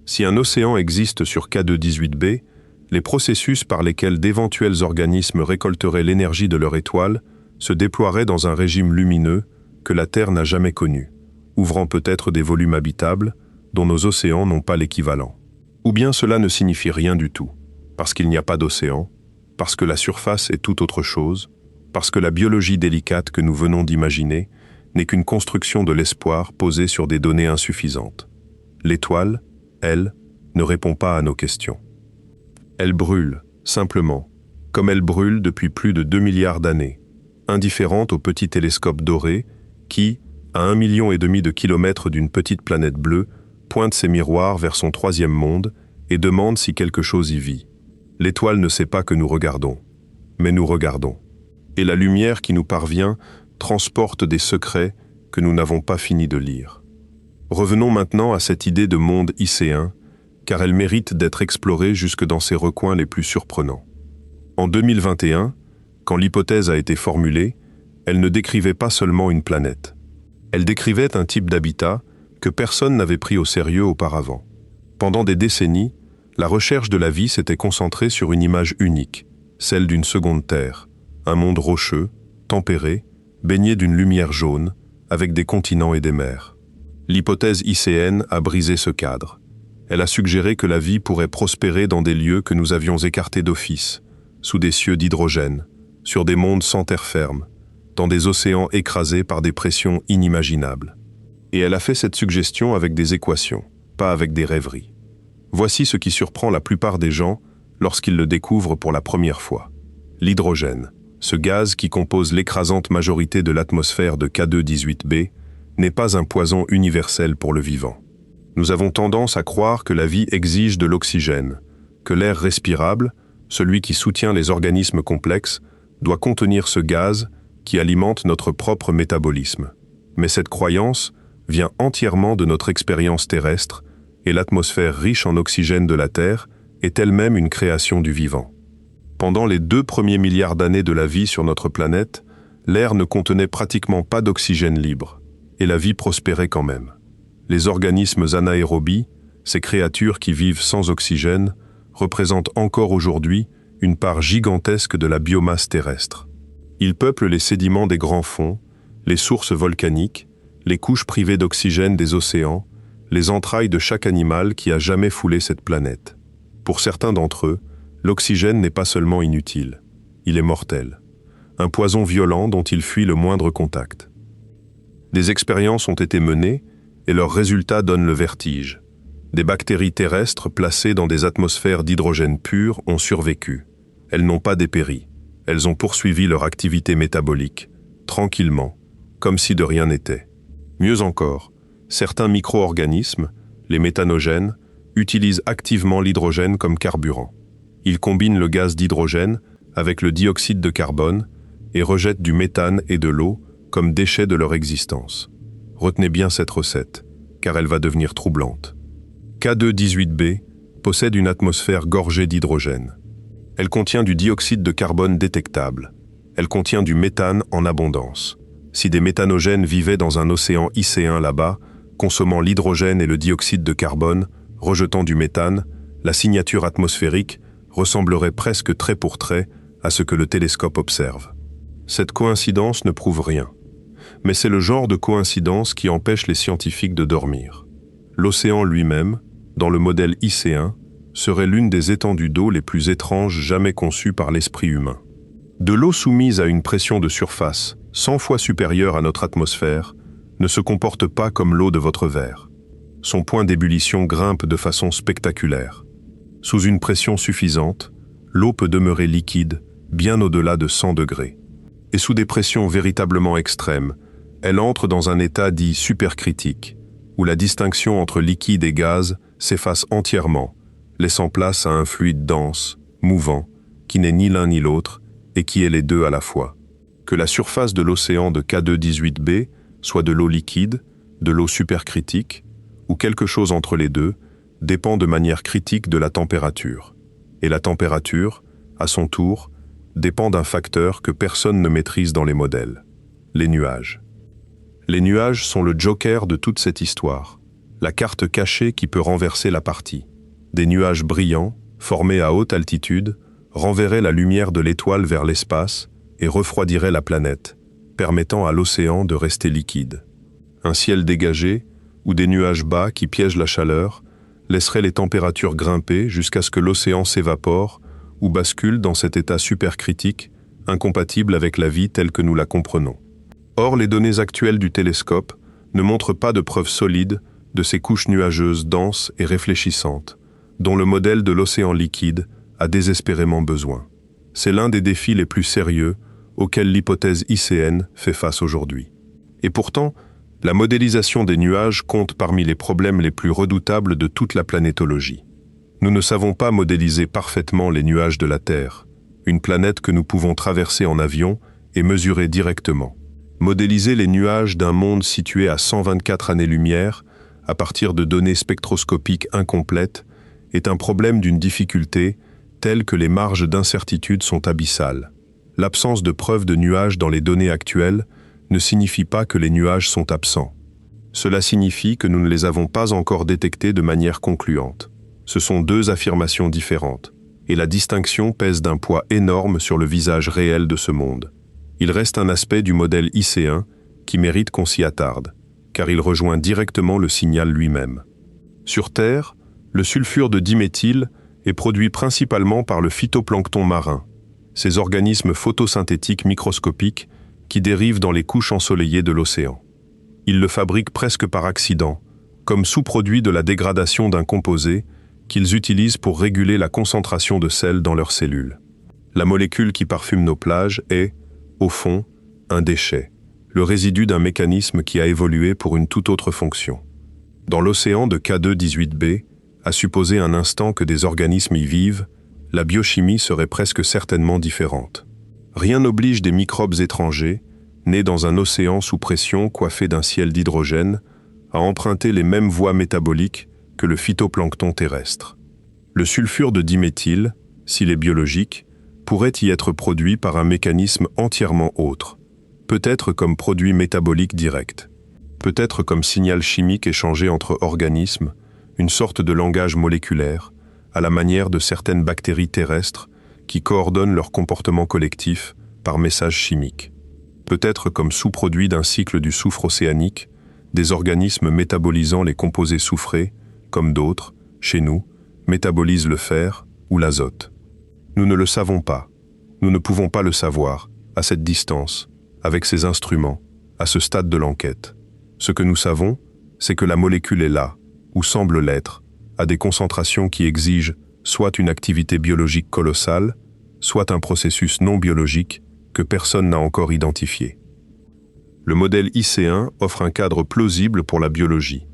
Si un océan existe sur K2-18b, les processus par lesquels d'éventuels organismes récolteraient l'énergie de leur étoile se déploieraient dans un régime lumineux que la Terre n'a jamais connu, ouvrant peut-être des volumes habitables dont nos océans n'ont pas l'équivalent. Ou bien cela ne signifie rien du tout, parce qu'il n'y a pas d'océan, parce que la surface est tout autre chose, parce que la biologie délicate que nous venons d'imaginer n'est qu'une construction de l'espoir posée sur des données insuffisantes. L'étoile, elle, ne répond pas à nos questions. Elle brûle, simplement, comme elle brûle depuis plus de 2 milliards d'années, indifférente au petit télescope doré qui, à 1,5 million de kilomètres d'une petite planète bleue, pointe ses miroirs vers son troisième monde et demande si quelque chose y vit. L'étoile ne sait pas que nous regardons, mais nous regardons. Et la lumière qui nous parvient transporte des secrets que nous n'avons pas fini de lire. Revenons maintenant à cette idée de monde icéen, car elle mérite d'être explorée jusque dans ses recoins les plus surprenants. En 2021, quand l'hypothèse a été formulée, elle ne décrivait pas seulement une planète. Elle décrivait un type d'habitat que personne n'avait pris au sérieux auparavant. Pendant des décennies, la recherche de la vie s'était concentrée sur une image unique, celle d'une seconde Terre, un monde rocheux, tempéré, baigné d'une lumière jaune, avec des continents et des mers. L'hypothèse icéenne a brisé ce cadre. Elle a suggéré que la vie pourrait prospérer dans des lieux que nous avions écartés d'office, sous des cieux d'hydrogène, sur des mondes sans terre ferme, dans des océans écrasés par des pressions inimaginables. Et elle a fait cette suggestion avec des équations, pas avec des rêveries. Voici ce qui surprend la plupart des gens lorsqu'ils le découvrent pour la première fois. L'hydrogène, ce gaz qui compose l'écrasante majorité de l'atmosphère de K2-18b, n'est pas un poison universel pour le vivant. Nous avons tendance à croire que la vie exige de l'oxygène, que l'air respirable, celui qui soutient les organismes complexes, doit contenir ce gaz qui alimente notre propre métabolisme. Mais cette croyance vient entièrement de notre expérience terrestre, et l'atmosphère riche en oxygène de la Terre est elle-même une création du vivant. Pendant les 2 premiers milliards d'années de la vie sur notre planète, l'air ne contenait pratiquement pas d'oxygène libre, et la vie prospérait quand même. Les organismes anaérobies, ces créatures qui vivent sans oxygène, représentent encore aujourd'hui une part gigantesque de la biomasse terrestre. Ils peuplent les sédiments des grands fonds, les sources volcaniques, les couches privées d'oxygène des océans, les entrailles de chaque animal qui a jamais foulé cette planète. Pour certains d'entre eux, l'oxygène n'est pas seulement inutile, il est mortel. Un poison violent dont ils fuient le moindre contact. Des expériences ont été menées et leurs résultats donnent le vertige. Des bactéries terrestres placées dans des atmosphères d'hydrogène pur ont survécu. Elles n'ont pas dépéri. Elles ont poursuivi leur activité métabolique, tranquillement, comme si de rien n'était. Mieux encore, certains micro-organismes, les méthanogènes, utilisent activement l'hydrogène comme carburant. Ils combinent le gaz d'hydrogène avec le dioxyde de carbone et rejettent du méthane et de l'eau comme déchets de leur existence. Retenez bien cette recette, car elle va devenir troublante. K2-18b possède une atmosphère gorgée d'hydrogène. Elle contient du dioxyde de carbone détectable. Elle contient du méthane en abondance. Si des méthanogènes vivaient dans un océan IC1 là-bas, consommant l'hydrogène et le dioxyde de carbone, rejetant du méthane, la signature atmosphérique ressemblerait presque trait pour trait à ce que le télescope observe. Cette coïncidence ne prouve rien, mais c'est le genre de coïncidence qui empêche les scientifiques de dormir. L'océan lui-même, dans le modèle IC1, serait l'une des étendues d'eau les plus étranges jamais conçues par l'esprit humain. De l'eau soumise à une pression de surface 100 fois supérieure à notre atmosphère ne se comporte pas comme l'eau de votre verre. Son point d'ébullition grimpe de façon spectaculaire. Sous une pression suffisante, l'eau peut demeurer liquide bien au-delà de 100 degrés. Et sous des pressions véritablement extrêmes, elle entre dans un état dit supercritique, où la distinction entre liquide et gaz s'efface entièrement, laissant place à un fluide dense, mouvant, qui n'est ni l'un ni l'autre, et qui est les deux à la fois. Que la surface de l'océan de K2-18b soit de l'eau liquide, de l'eau supercritique, ou quelque chose entre les deux, dépend de manière critique de la température. Et la température, à son tour, dépend d'un facteur que personne ne maîtrise dans les modèles, les nuages. Les nuages sont le joker de toute cette histoire, la carte cachée qui peut renverser la partie. Des nuages brillants, formés à haute altitude, renverraient la lumière de l'étoile vers l'espace et refroidiraient la planète, permettant à l'océan de rester liquide. Un ciel dégagé, ou des nuages bas qui piègent la chaleur, laisseraient les températures grimper jusqu'à ce que l'océan s'évapore ou bascule dans cet état supercritique, incompatible avec la vie telle que nous la comprenons. Or, les données actuelles du télescope ne montrent pas de preuves solides de ces couches nuageuses denses et réfléchissantes, dont le modèle de l'océan liquide a désespérément besoin. C'est l'un des défis les plus sérieux auxquels l'hypothèse ICN fait face aujourd'hui. Et pourtant, la modélisation des nuages compte parmi les problèmes les plus redoutables de toute la planétologie. Nous ne savons pas modéliser parfaitement les nuages de la Terre, une planète que nous pouvons traverser en avion et mesurer directement. Modéliser les nuages d'un monde situé à 124 années-lumière, à partir de données spectroscopiques incomplètes, est un problème d'une difficulté telle que les marges d'incertitude sont abyssales. L'absence de preuves de nuages dans les données actuelles ne signifie pas que les nuages sont absents. Cela signifie que nous ne les avons pas encore détectés de manière concluante. Ce sont deux affirmations différentes, et la distinction pèse d'un poids énorme sur le visage réel de ce monde. Il reste un aspect du modèle IC1 qui mérite qu'on s'y attarde, car il rejoint directement le signal lui-même. Sur Terre, le sulfure de diméthyle est produit principalement par le phytoplancton marin, ces organismes photosynthétiques microscopiques qui dérivent dans les couches ensoleillées de l'océan. Ils le fabriquent presque par accident, comme sous-produit de la dégradation d'un composé qu'ils utilisent pour réguler la concentration de sel dans leurs cellules. La molécule qui parfume nos plages est, au fond, un déchet, le résidu d'un mécanisme qui a évolué pour une toute autre fonction. Dans l'océan de K2-18b, à supposer un instant que des organismes y vivent, la biochimie serait presque certainement différente. Rien n'oblige des microbes étrangers, nés dans un océan sous pression coiffé d'un ciel d'hydrogène, à emprunter les mêmes voies métaboliques que le phytoplancton terrestre. Le sulfure de diméthyle, s'il est biologique, pourrait y être produit par un mécanisme entièrement autre, peut-être comme produit métabolique direct, peut-être comme signal chimique échangé entre organismes, une sorte de langage moléculaire, à la manière de certaines bactéries terrestres qui coordonnent leur comportement collectif par message chimique. Peut-être comme sous-produit d'un cycle du soufre océanique, des organismes métabolisant les composés soufrés, comme d'autres, chez nous, métabolisent le fer ou l'azote. Nous ne le savons pas. Nous ne pouvons pas le savoir, à cette distance, avec ces instruments, à ce stade de l'enquête. Ce que nous savons, c'est que la molécule est là, ou semble l'être, à des concentrations qui exigent soit une activité biologique colossale, soit un processus non biologique que personne n'a encore identifié. Le modèle IC1 offre un cadre plausible pour la biologie.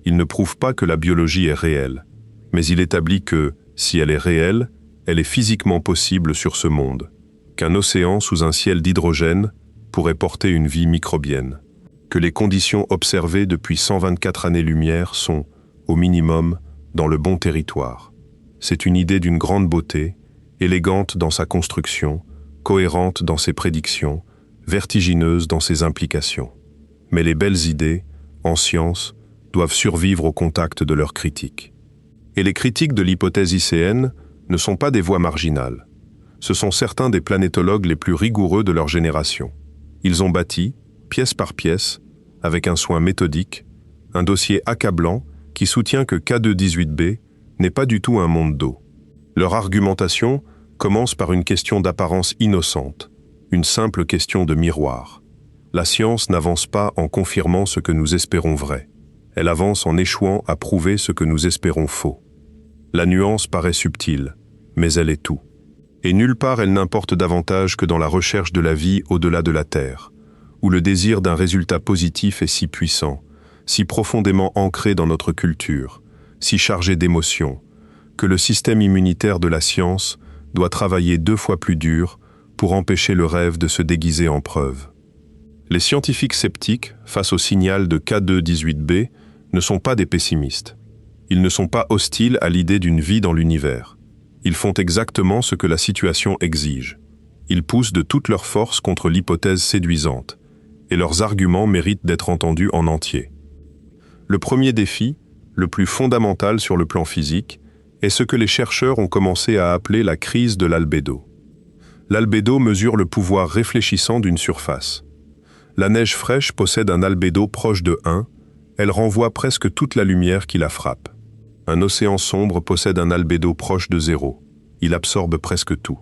Il ne prouve pas que la biologie est réelle, mais il établit que, si elle est réelle, elle est physiquement possible sur ce monde, qu'un océan sous un ciel d'hydrogène pourrait porter une vie microbienne, que les conditions observées depuis 124 années-lumière sont, au minimum, dans le bon territoire. C'est une idée d'une grande beauté, élégante dans sa construction, cohérente dans ses prédictions, vertigineuse dans ses implications. Mais les belles idées, en science, doivent survivre au contact de leurs critiques. Et les critiques de l'hypothèse ICN ne sont pas des voix marginales. Ce sont certains des planétologues les plus rigoureux de leur génération. Ils ont bâti, pièce par pièce, avec un soin méthodique, un dossier accablant qui soutient que K2-18b n'est pas du tout un monde d'eau. Leur argumentation commence par une question d'apparence innocente, une simple question de miroir. La science n'avance pas en confirmant ce que nous espérons vrai. Elle avance en échouant à prouver ce que nous espérons faux. La nuance paraît subtile, mais elle est tout. Et nulle part elle n'importe davantage que dans la recherche de la vie au-delà de la Terre, où le désir d'un résultat positif est si puissant, si profondément ancré dans notre culture, si chargé d'émotions, que le système immunitaire de la science doit travailler 2 fois plus dur pour empêcher le rêve de se déguiser en preuve. Les scientifiques sceptiques, face au signal de K2-18b, ne sont pas des pessimistes. Ils ne sont pas hostiles à l'idée d'une vie dans l'univers. Ils font exactement ce que la situation exige. Ils poussent de toute leur force contre l'hypothèse séduisante, et leurs arguments méritent d'être entendus en entier. Le premier défi, le plus fondamental sur le plan physique, est ce que les chercheurs ont commencé à appeler la crise de l'albédo. L'albédo mesure le pouvoir réfléchissant d'une surface. La neige fraîche possède un albédo proche de 1, elle renvoie presque toute la lumière qui la frappe. Un océan sombre possède un albédo proche de 0, il absorbe presque tout.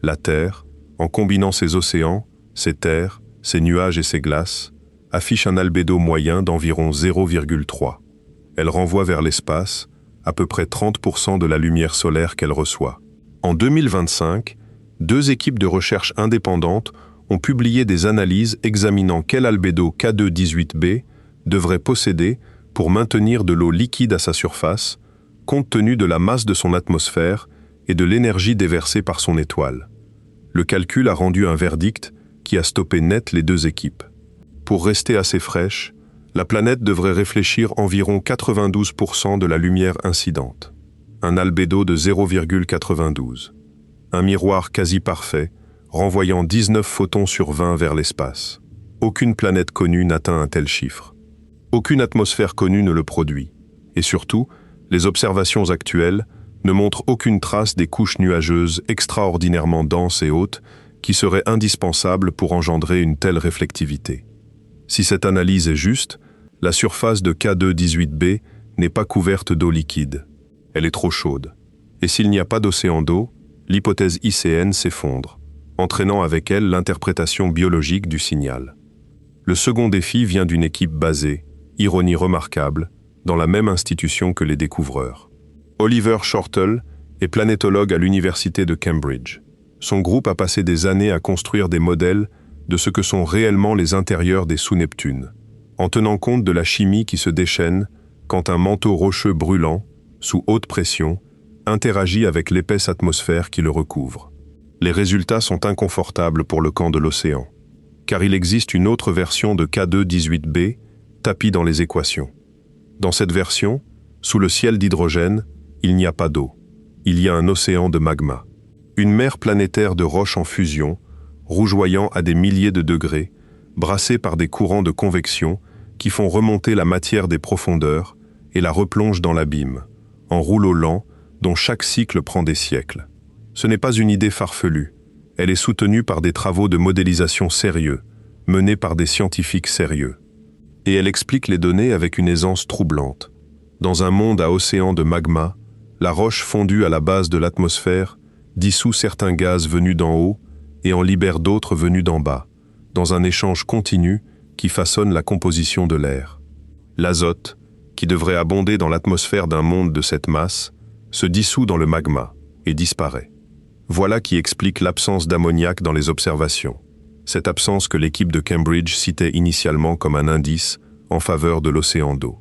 La Terre, en combinant ses océans, ses terres, ses nuages et ses glaces, affiche un albédo moyen d'environ 0,3. Elle renvoie vers l'espace à peu près 30% de la lumière solaire qu'elle reçoit. En 2025, 2 équipes de recherche indépendantes ont publié des analyses examinant quel albédo K2-18b devrait posséder pour maintenir de l'eau liquide à sa surface, compte tenu de la masse de son atmosphère et de l'énergie déversée par son étoile. Le calcul a rendu un verdict qui a stoppé net les 2 équipes. Pour rester assez fraîche, la planète devrait réfléchir environ 92% de la lumière incidente. Un albédo de 0,92. Un miroir quasi parfait, renvoyant 19 photons sur 20 vers l'espace. Aucune planète connue n'atteint un tel chiffre. Aucune atmosphère connue ne le produit. Et surtout, les observations actuelles ne montrent aucune trace des couches nuageuses extraordinairement denses et hautes qui seraient indispensables pour engendrer une telle réflectivité. Si cette analyse est juste, la surface de K2-18b n'est pas couverte d'eau liquide. Elle est trop chaude. Et s'il n'y a pas d'océan d'eau, l'hypothèse ICN s'effondre, entraînant avec elle l'interprétation biologique du signal. Le second défi vient d'une équipe basée, ironie remarquable, dans la même institution que les découvreurs. Oliver Shortall est planétologue à l'université de Cambridge. Son groupe a passé des années à construire des modèles de ce que sont réellement les intérieurs des sous-Neptunes, en tenant compte de la chimie qui se déchaîne quand un manteau rocheux brûlant, sous haute pression, interagit avec l'épaisse atmosphère qui le recouvre. Les résultats sont inconfortables pour le camp de l'océan, car il existe une autre version de K2-18b, tapie dans les équations. Dans cette version, sous le ciel d'hydrogène, il n'y a pas d'eau. Il y a un océan de magma. Une mer planétaire de roches en fusion, rougeoyant à des milliers de degrés, brassée par des courants de convection qui font remonter la matière des profondeurs et la replongent dans l'abîme, en rouleau lent dont chaque cycle prend des siècles. Ce n'est pas une idée farfelue. Elle est soutenue par des travaux de modélisation sérieux, menés par des scientifiques sérieux. Et elle explique les données avec une aisance troublante. Dans un monde à océan de magma, la roche fondue à la base de l'atmosphère dissout certains gaz venus d'en haut et en libère d'autres venus d'en bas, dans un échange continu qui façonne la composition de l'air. L'azote, qui devrait abonder dans l'atmosphère d'un monde de cette masse, se dissout dans le magma et disparaît. Voilà qui explique l'absence d'ammoniac dans les observations, cette absence que l'équipe de Cambridge citait initialement comme un indice en faveur de l'océan d'eau.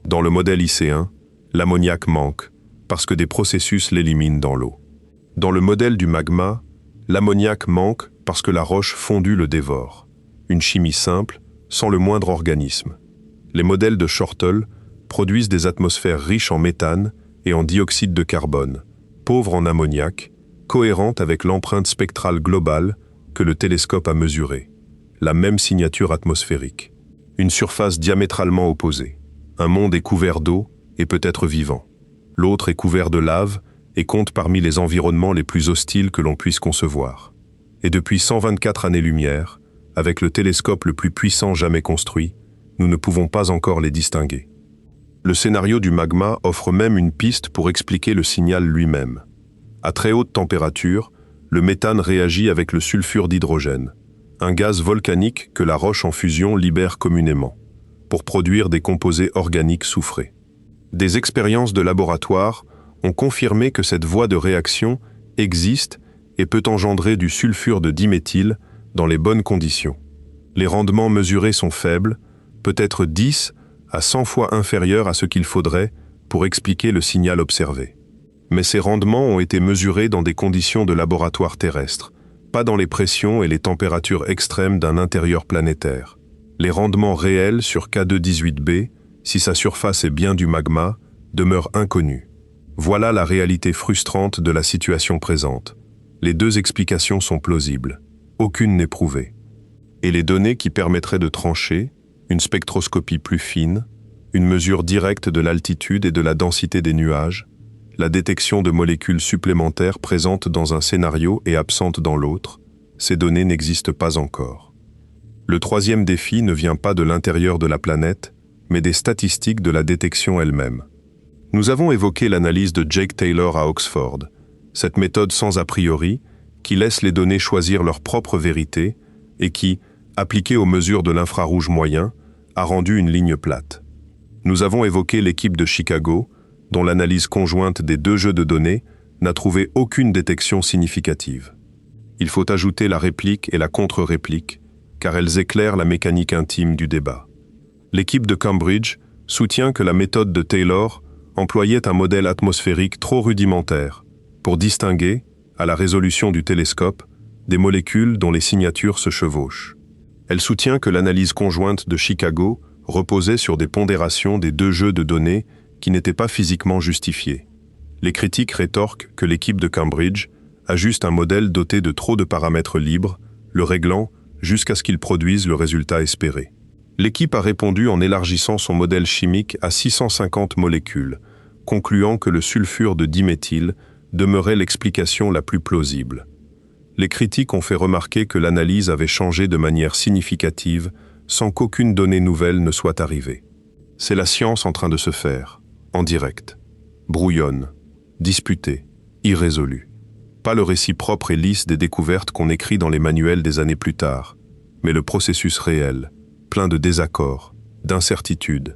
Dans le modèle IC1, l'ammoniac manque parce que des processus l'éliminent dans l'eau. Dans le modèle du magma, l'ammoniac manque parce que la roche fondue le dévore. Une chimie simple, sans le moindre organisme. Les modèles de Shortall produisent des atmosphères riches en méthane et en dioxyde de carbone, pauvres en ammoniac, cohérentes avec l'empreinte spectrale globale que le télescope a mesurée. La même signature atmosphérique. Une surface diamétralement opposée. Un monde est couvert d'eau et peut être vivant. L'autre est couvert de lave et compte parmi les environnements les plus hostiles que l'on puisse concevoir. Et depuis 124 années-lumière, avec le télescope le plus puissant jamais construit, nous ne pouvons pas encore les distinguer. Le scénario du magma offre même une piste pour expliquer le signal lui-même. À très haute température, le méthane réagit avec le sulfure d'hydrogène, un gaz volcanique que la roche en fusion libère communément, pour produire des composés organiques soufrés. Des expériences de laboratoire ont confirmé que cette voie de réaction existe et peut engendrer du sulfure de diméthyle dans les bonnes conditions. Les rendements mesurés sont faibles, peut-être 10 à 100 fois inférieurs à ce qu'il faudrait pour expliquer le signal observé. Mais ces rendements ont été mesurés dans des conditions de laboratoire terrestre, pas dans les pressions et les températures extrêmes d'un intérieur planétaire. Les rendements réels sur K2-18b, si sa surface est bien du magma, demeurent inconnus. Voilà la réalité frustrante de la situation présente. Les deux explications sont plausibles. Aucune n'est prouvée. Et les données qui permettraient de trancher, une spectroscopie plus fine, une mesure directe de l'altitude et de la densité des nuages, la détection de molécules supplémentaires présentes dans un scénario et absentes dans l'autre, ces données n'existent pas encore. Le troisième défi ne vient pas de l'intérieur de la planète, mais des statistiques de la détection elle-même. Nous avons évoqué l'analyse de Jake Taylor à Oxford, cette méthode sans a priori, qui laisse les données choisir leur propre vérité et qui, appliquée aux mesures de l'infrarouge moyen, a rendu une ligne plate. Nous avons évoqué l'équipe de Chicago, dont l'analyse conjointe des deux jeux de données n'a trouvé aucune détection significative. Il faut ajouter la réplique et la contre-réplique, car elles éclairent la mécanique intime du débat. L'équipe de Cambridge soutient que la méthode de Taylor employait un modèle atmosphérique trop rudimentaire pour distinguer, à la résolution du télescope, des molécules dont les signatures se chevauchent. Elle soutient que l'analyse conjointe de Chicago reposait sur des pondérations des deux jeux de données qui n'étaient pas physiquement justifiées. Les critiques rétorquent que l'équipe de Cambridge ajuste un modèle doté de trop de paramètres libres, le réglant jusqu'à ce qu'il produise le résultat espéré. L'équipe a répondu en élargissant son modèle chimique à 650 molécules, concluant que le sulfure de diméthyle demeurait l'explication la plus plausible. Les critiques ont fait remarquer que l'analyse avait changé de manière significative sans qu'aucune donnée nouvelle ne soit arrivée. C'est la science en train de se faire, en direct, brouillonne, disputée, irrésolue. Pas le récit propre et lisse des découvertes qu'on écrit dans les manuels des années plus tard, mais le processus réel, plein de désaccords, d'incertitudes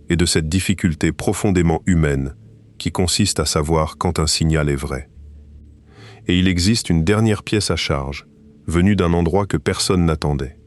et de cette difficulté profondément humaine qui consiste à savoir quand un signal est vrai. Et il existe une dernière pièce à charge, venue d'un endroit que personne n'attendait.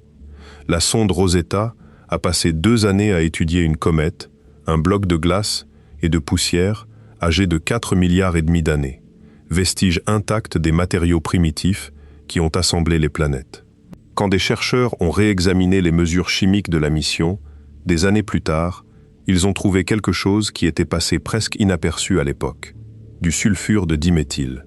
La sonde Rosetta a passé 2 années à étudier une comète, un bloc de glace et de poussière âgé de 4,5 milliards d'années, vestige intact des matériaux primitifs qui ont assemblé les planètes. Quand des chercheurs ont réexaminé les mesures chimiques de la mission, des années plus tard, ils ont trouvé quelque chose qui était passé presque inaperçu à l'époque, du sulfure de diméthyle,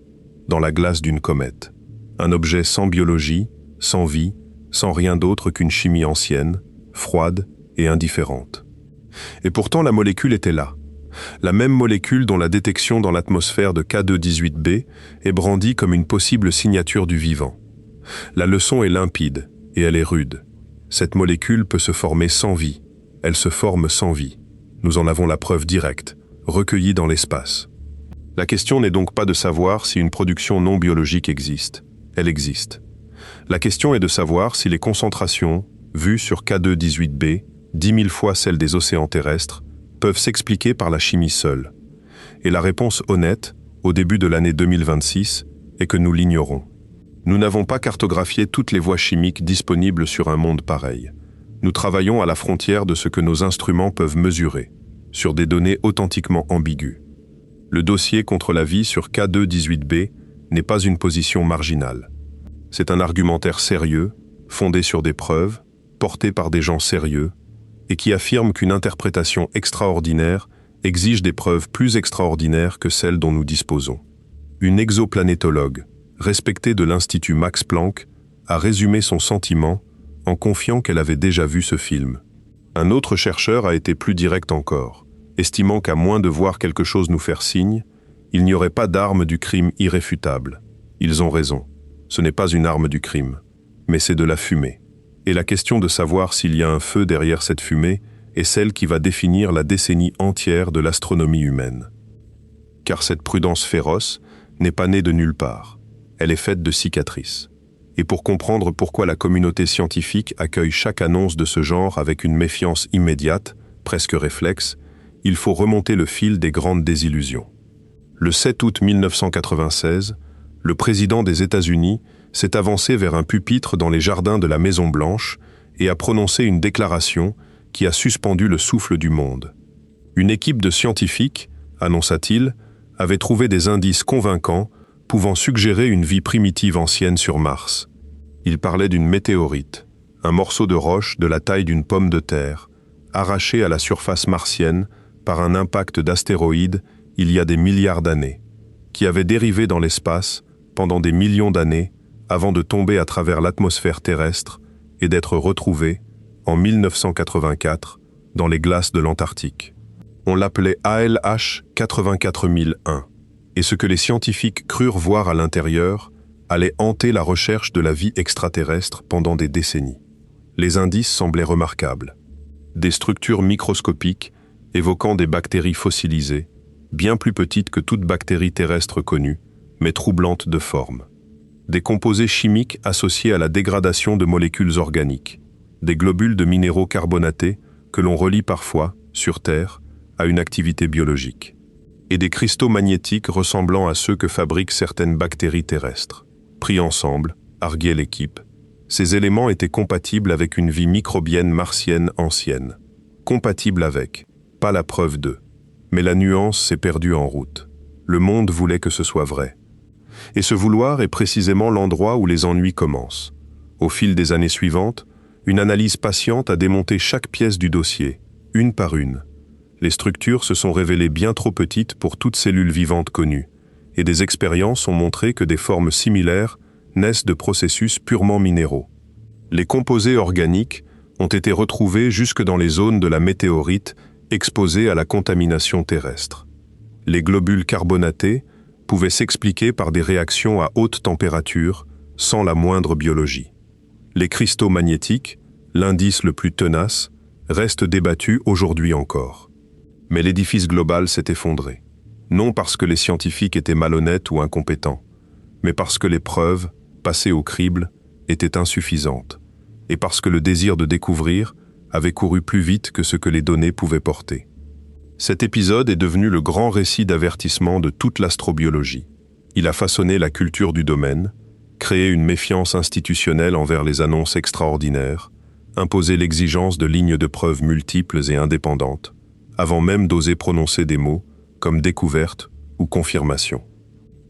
dans la glace d'une comète. Un objet sans biologie, sans vie, sans rien d'autre qu'une chimie ancienne, froide et indifférente. Et pourtant la molécule était là. La même molécule dont la détection dans l'atmosphère de K2-18b est brandie comme une possible signature du vivant. La leçon est limpide et elle est rude. Cette molécule peut se former sans vie, elles se forment sans vie. Nous en avons la preuve directe, recueillie dans l'espace. La question n'est donc pas de savoir si une production non biologique existe. Elle existe. La question est de savoir si les concentrations, vues sur K2-18b, 10 000 fois celles des océans terrestres, peuvent s'expliquer par la chimie seule. Et la réponse honnête, au début de l'année 2026, est que nous l'ignorons. Nous n'avons pas cartographié toutes les voies chimiques disponibles sur un monde pareil. Nous travaillons à la frontière de ce que nos instruments peuvent mesurer, sur des données authentiquement ambiguës. Le dossier contre la vie sur K2-18b n'est pas une position marginale. C'est un argumentaire sérieux, fondé sur des preuves, porté par des gens sérieux, et qui affirme qu'une interprétation extraordinaire exige des preuves plus extraordinaires que celles dont nous disposons. Une exoplanétologue, respectée de l'Institut Max Planck, a résumé son sentiment en confiant qu'elle avait déjà vu ce film. Un autre chercheur a été plus direct encore, estimant qu'à moins de voir quelque chose nous faire signe, il n'y aurait pas d'arme du crime irréfutable. Ils ont raison, ce n'est pas une arme du crime, mais c'est de la fumée. Et la question de savoir s'il y a un feu derrière cette fumée est celle qui va définir la décennie entière de l'astronomie humaine. Car cette prudence féroce n'est pas née de nulle part, elle est faite de cicatrices. Et pour comprendre pourquoi la communauté scientifique accueille chaque annonce de ce genre avec une méfiance immédiate, presque réflexe, il faut remonter le fil des grandes désillusions. Le 7 août 1996, le président des États-Unis s'est avancé vers un pupitre dans les jardins de la Maison-Blanche et a prononcé une déclaration qui a suspendu le souffle du monde. Une équipe de scientifiques, annonça-t-il, avait trouvé des indices convaincants pouvant suggérer une vie primitive ancienne sur Mars. Il parlait d'une météorite, un morceau de roche de la taille d'une pomme de terre, arraché à la surface martienne par un impact d'astéroïdes il y a des milliards d'années, qui avait dérivé dans l'espace pendant des millions d'années avant de tomber à travers l'atmosphère terrestre et d'être retrouvé, en 1984, dans les glaces de l'Antarctique. On l'appelait ALH 84001, et ce que les scientifiques crurent voir à l'intérieur allait hanter la recherche de la vie extraterrestre pendant des décennies. Les indices semblaient remarquables. Des structures microscopiques évoquant des bactéries fossilisées, bien plus petites que toute bactérie terrestre connue, mais troublantes de forme. Des composés chimiques associés à la dégradation de molécules organiques, des globules de minéraux carbonatés que l'on relie parfois, sur Terre, à une activité biologique, et des cristaux magnétiques ressemblant à ceux que fabriquent certaines bactéries terrestres. Pris ensemble, arguait l'équipe, ces éléments étaient compatibles avec une vie microbienne martienne ancienne. Compatibles avec, pas la preuve d'eux. Mais la nuance s'est perdue en route. Le monde voulait que ce soit vrai. Et ce vouloir est précisément l'endroit où les ennuis commencent. Au fil des années suivantes, une analyse patiente a démonté chaque pièce du dossier, une par une. Les structures se sont révélées bien trop petites pour toute cellule vivante connue, et des expériences ont montré que des formes similaires naissent de processus purement minéraux. Les composés organiques ont été retrouvés jusque dans les zones de la météorite exposées à la contamination terrestre. Les globules carbonatés pouvaient s'expliquer par des réactions à haute température, sans la moindre biologie. Les cristaux magnétiques, l'indice le plus tenace, restent débattus aujourd'hui encore. Mais l'édifice global s'est effondré. Non parce que les scientifiques étaient malhonnêtes ou incompétents, mais parce que les preuves, passées au crible, étaient insuffisantes, et parce que le désir de découvrir avait couru plus vite que ce que les données pouvaient porter. Cet épisode est devenu le grand récit d'avertissement de toute l'astrobiologie. Il a façonné la culture du domaine, créé une méfiance institutionnelle envers les annonces extraordinaires, imposé l'exigence de lignes de preuves multiples et indépendantes, avant même d'oser prononcer des mots comme découverte ou confirmation.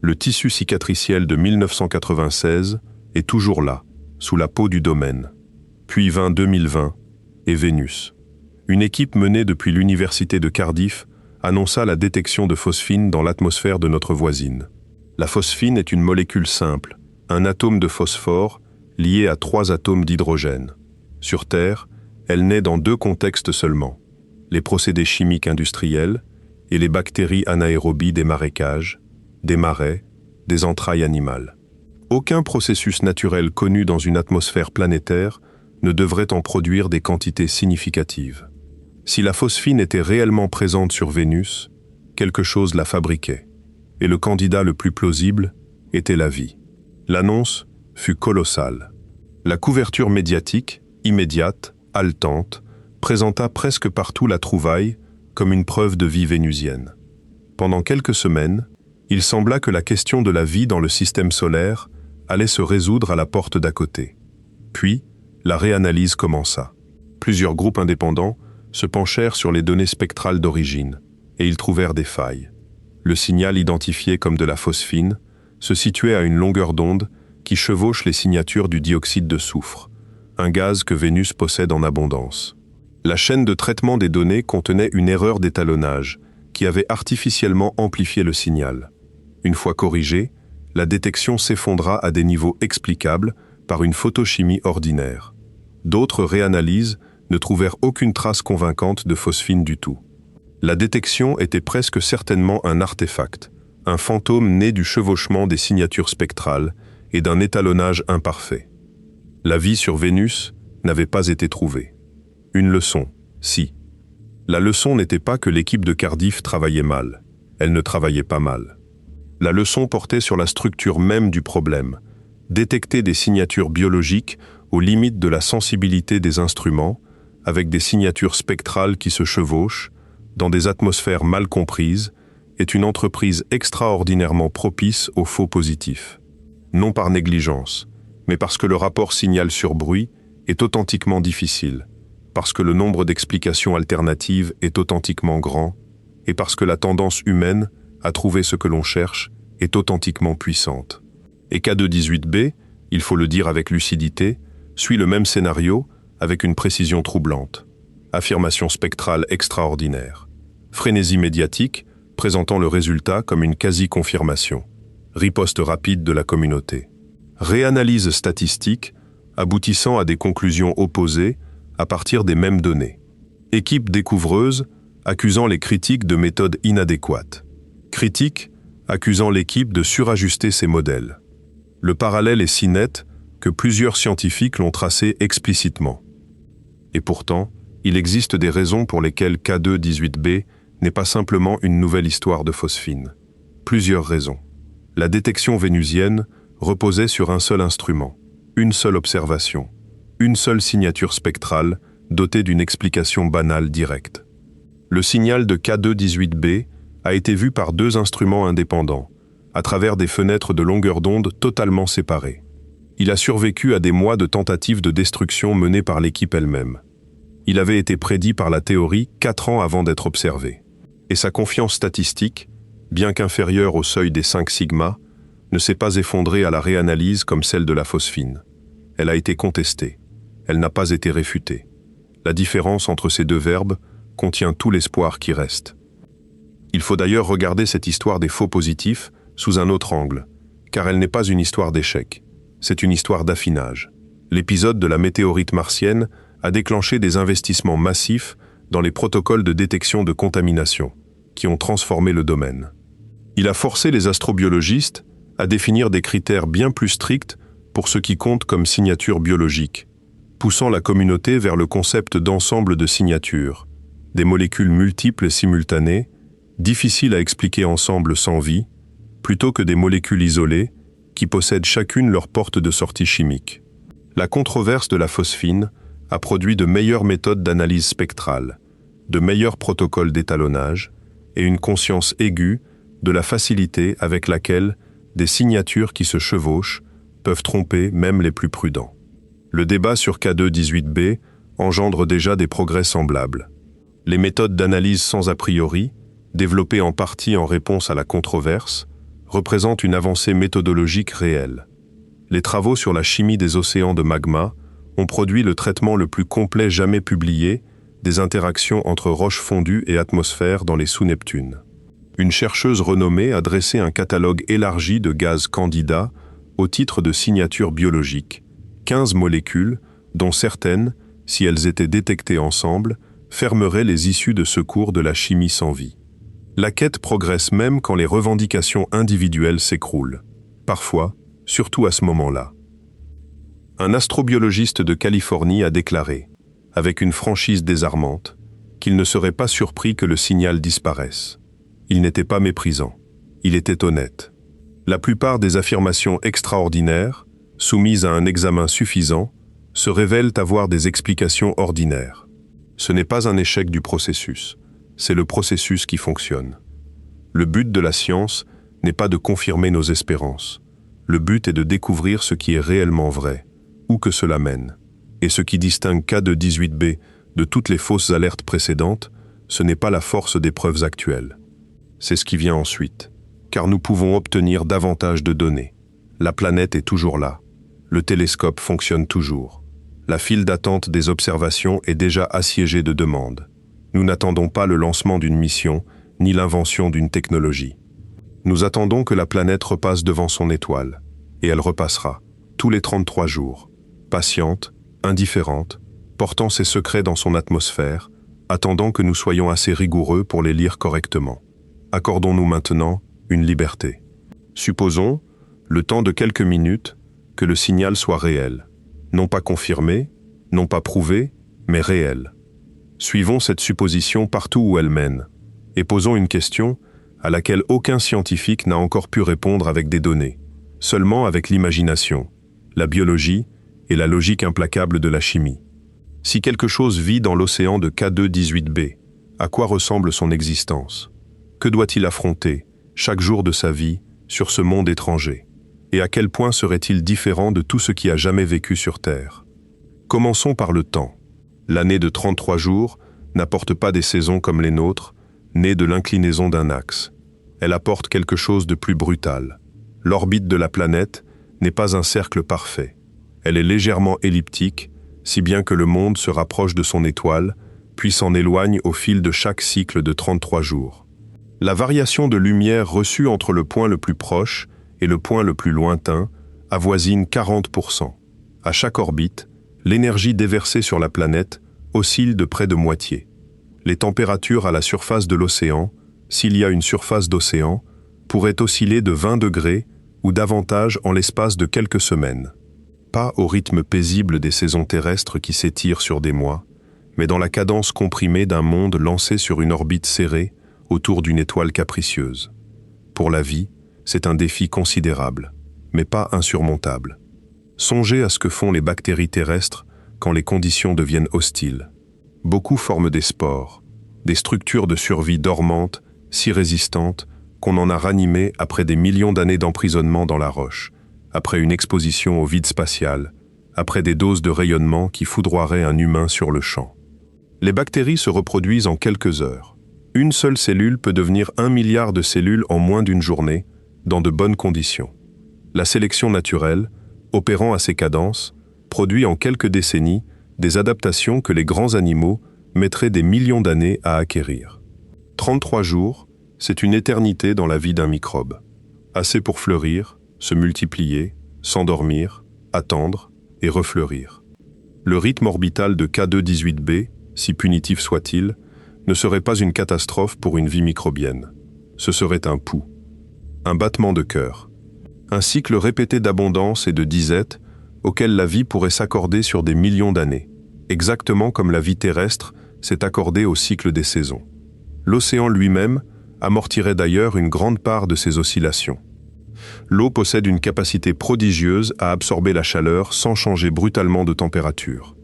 Le tissu cicatriciel de 1996 est toujours là, sous la peau du domaine. Puis vint 2020 et Vénus. Une équipe menée depuis l'université de Cardiff annonça la détection de phosphine dans l'atmosphère de notre voisine. La phosphine est une molécule simple, un atome de phosphore lié à 3 atomes d'hydrogène. Sur Terre, elle naît dans 2 contextes seulement, les procédés chimiques industriels et les bactéries anaérobies des marécages, des marais, des entrailles animales. Aucun processus naturel connu dans une atmosphère planétaire ne devrait en produire des quantités significatives. Si la phosphine était réellement présente sur Vénus, quelque chose la fabriquait. Et le candidat le plus plausible était la vie. L'annonce fut colossale. La couverture médiatique, immédiate, haletante, présenta presque partout la trouvaille comme une preuve de vie vénusienne. Pendant quelques semaines, il sembla que la question de la vie dans le système solaire allait se résoudre à la porte d'à côté. Puis, la réanalyse commença. Plusieurs groupes indépendants se penchèrent sur les données spectrales d'origine, et ils trouvèrent des failles. Le signal identifié comme de la phosphine se situait à une longueur d'onde qui chevauche les signatures du dioxyde de soufre, un gaz que Vénus possède en abondance. La chaîne de traitement des données contenait une erreur d'étalonnage qui avait artificiellement amplifié le signal. Une fois corrigée, la détection s'effondra à des niveaux explicables par une photochimie ordinaire. D'autres réanalyses ne trouvèrent aucune trace convaincante de phosphine du tout. La détection était presque certainement un artefact, un fantôme né du chevauchement des signatures spectrales et d'un étalonnage imparfait. La vie sur Vénus n'avait pas été trouvée. Une leçon, si. La leçon n'était pas que l'équipe de Cardiff travaillait mal. Elle ne travaillait pas mal. La leçon portait sur la structure même du problème, détecter des signatures biologiques aux limites de la sensibilité des instruments, avec des signatures spectrales qui se chevauchent, dans des atmosphères mal comprises, est une entreprise extraordinairement propice aux faux positifs. Non par négligence, mais parce que le rapport signal sur bruit est authentiquement difficile, parce que le nombre d'explications alternatives est authentiquement grand, et parce que la tendance humaine à trouver ce que l'on cherche est authentiquement puissante. Et K2-18b, il faut le dire avec lucidité, suit le même scénario avec une précision troublante. Affirmation spectrale extraordinaire. Frénésie médiatique, présentant le résultat comme une quasi-confirmation. Riposte rapide de la communauté. Réanalyse statistique, aboutissant à des conclusions opposées à partir des mêmes données. Équipe découvreuse, accusant les critiques de méthodes inadéquates. Critiques, accusant l'équipe de surajuster ses modèles. Le parallèle est si net que plusieurs scientifiques l'ont tracé explicitement. Et pourtant, il existe des raisons pour lesquelles K2-18b n'est pas simplement une nouvelle histoire de phosphine. Plusieurs raisons. La détection vénusienne reposait sur un seul instrument, une seule observation, une seule signature spectrale dotée d'une explication banale directe. Le signal de K2-18b a été vu par deux instruments indépendants, à travers des fenêtres de longueur d'onde totalement séparées. Il a survécu à des mois de tentatives de destruction menées par l'équipe elle-même. Il avait été prédit par la théorie 4 ans avant d'être observé. Et sa confiance statistique, bien qu'inférieure au seuil des 5 sigma, ne s'est pas effondrée à la réanalyse comme celle de la phosphine. Elle a été contestée. Elle n'a pas été réfutée. La différence entre ces deux verbes contient tout l'espoir qui reste. Il faut d'ailleurs regarder cette histoire des faux positifs sous un autre angle, car elle n'est pas une histoire d'échec. C'est une histoire d'affinage. L'épisode de la météorite martienne a déclenché des investissements massifs dans les protocoles de détection de contamination, qui ont transformé le domaine. Il a forcé les astrobiologistes à définir des critères bien plus stricts pour ce qui compte comme signature biologique, poussant la communauté vers le concept d'ensemble de signatures, des molécules multiples et simultanées, difficiles à expliquer ensemble sans vie, plutôt que des molécules isolées qui possèdent chacune leur porte de sortie chimique. La controverse de la phosphine a produit de meilleures méthodes d'analyse spectrale, de meilleurs protocoles d'étalonnage et une conscience aiguë de la facilité avec laquelle des signatures qui se chevauchent peuvent tromper même les plus prudents. Le débat sur K2-18b engendre déjà des progrès semblables. Les méthodes d'analyse sans a priori, développées en partie en réponse à la controverse, représentent une avancée méthodologique réelle. Les travaux sur la chimie des océans de magma ont produit le traitement le plus complet jamais publié des interactions entre roches fondues et atmosphère dans les sous-Neptunes. Une chercheuse renommée a dressé un catalogue élargi de gaz candidats au titre de signatures biologiques, 15 molécules, dont certaines, si elles étaient détectées ensemble, fermeraient les issues de secours de la chimie sans vie. La quête progresse même quand les revendications individuelles s'écroulent. Parfois, surtout à ce moment-là. Un astrobiologiste de Californie a déclaré, avec une franchise désarmante, qu'il ne serait pas surpris que le signal disparaisse. Il n'était pas méprisant, il était honnête. La plupart des affirmations extraordinaires, soumises à un examen suffisant, se révèlent avoir des explications ordinaires. Ce n'est pas un échec du processus, c'est le processus qui fonctionne. Le but de la science n'est pas de confirmer nos espérances. Le but est de découvrir ce qui est réellement vrai, où que cela mène. Et ce qui distingue K2-18b de toutes les fausses alertes précédentes, ce n'est pas la force des preuves actuelles. C'est ce qui vient ensuite, car nous pouvons obtenir davantage de données. La planète est toujours là. Le télescope fonctionne toujours. La file d'attente des observations est déjà assiégée de demandes. Nous n'attendons pas le lancement d'une mission, ni l'invention d'une technologie. Nous attendons que la planète repasse devant son étoile, et elle repassera, tous les 33 jours, patiente, indifférente, portant ses secrets dans son atmosphère, attendant que nous soyons assez rigoureux pour les lire correctement. Accordons-nous maintenant une liberté. Supposons, le temps de quelques minutes, que le signal soit réel. Non pas confirmé, non pas prouvé, mais réel. Suivons cette supposition partout où elle mène, et posons une question à laquelle aucun scientifique n'a encore pu répondre avec des données, seulement avec l'imagination, la biologie et la logique implacable de la chimie. Si quelque chose vit dans l'océan de K2-18b, à quoi ressemble son existence? Que doit-il affronter, chaque jour de sa vie, sur ce monde étranger? Et à quel point serait-il différent de tout ce qui a jamais vécu sur Terre? Commençons par le temps. L'année de 33 jours n'apporte pas des saisons comme les nôtres, nées de l'inclinaison d'un axe. Elle apporte quelque chose de plus brutal. L'orbite de la planète n'est pas un cercle parfait. Elle est légèrement elliptique, si bien que le monde se rapproche de son étoile, puis s'en éloigne au fil de chaque cycle de 33 jours. La variation de lumière reçue entre le point le plus proche et le point le plus lointain avoisine 40%. À chaque orbite, l'énergie déversée sur la planète oscille de près de moitié. Les températures à la surface de l'océan, s'il y a une surface d'océan, pourraient osciller de 20 degrés ou davantage en l'espace de quelques semaines. Pas au rythme paisible des saisons terrestres qui s'étirent sur des mois, mais dans la cadence comprimée d'un monde lancé sur une orbite serrée autour d'une étoile capricieuse. Pour la vie, c'est un défi considérable, mais pas insurmontable. Songez à ce que font les bactéries terrestres quand les conditions deviennent hostiles. Beaucoup forment des spores, des structures de survie dormantes, si résistantes qu'on en a ranimées après des millions d'années d'emprisonnement dans la roche, après une exposition au vide spatial, après des doses de rayonnement qui foudroieraient un humain sur le champ. Les bactéries se reproduisent en quelques heures. Une seule cellule peut devenir 1 milliard de cellules en moins d'une journée, dans de bonnes conditions. La sélection naturelle, opérant à ces cadences, produit en quelques décennies des adaptations que les grands animaux mettraient des millions d'années à acquérir. 33 jours, c'est une éternité dans la vie d'un microbe. Assez pour fleurir, se multiplier, s'endormir, attendre et refleurir. Le rythme orbital de K2-18b, si punitif soit-il, ne serait pas une catastrophe pour une vie microbienne. Ce serait un pouls, un battement de cœur, un cycle répété d'abondance et de disette auquel la vie pourrait s'accorder sur des millions d'années, exactement comme la vie terrestre s'est accordée au cycle des saisons. L'océan lui-même amortirait d'ailleurs une grande part de ces oscillations. L'eau possède une capacité prodigieuse à absorber la chaleur sans changer brutalement de température.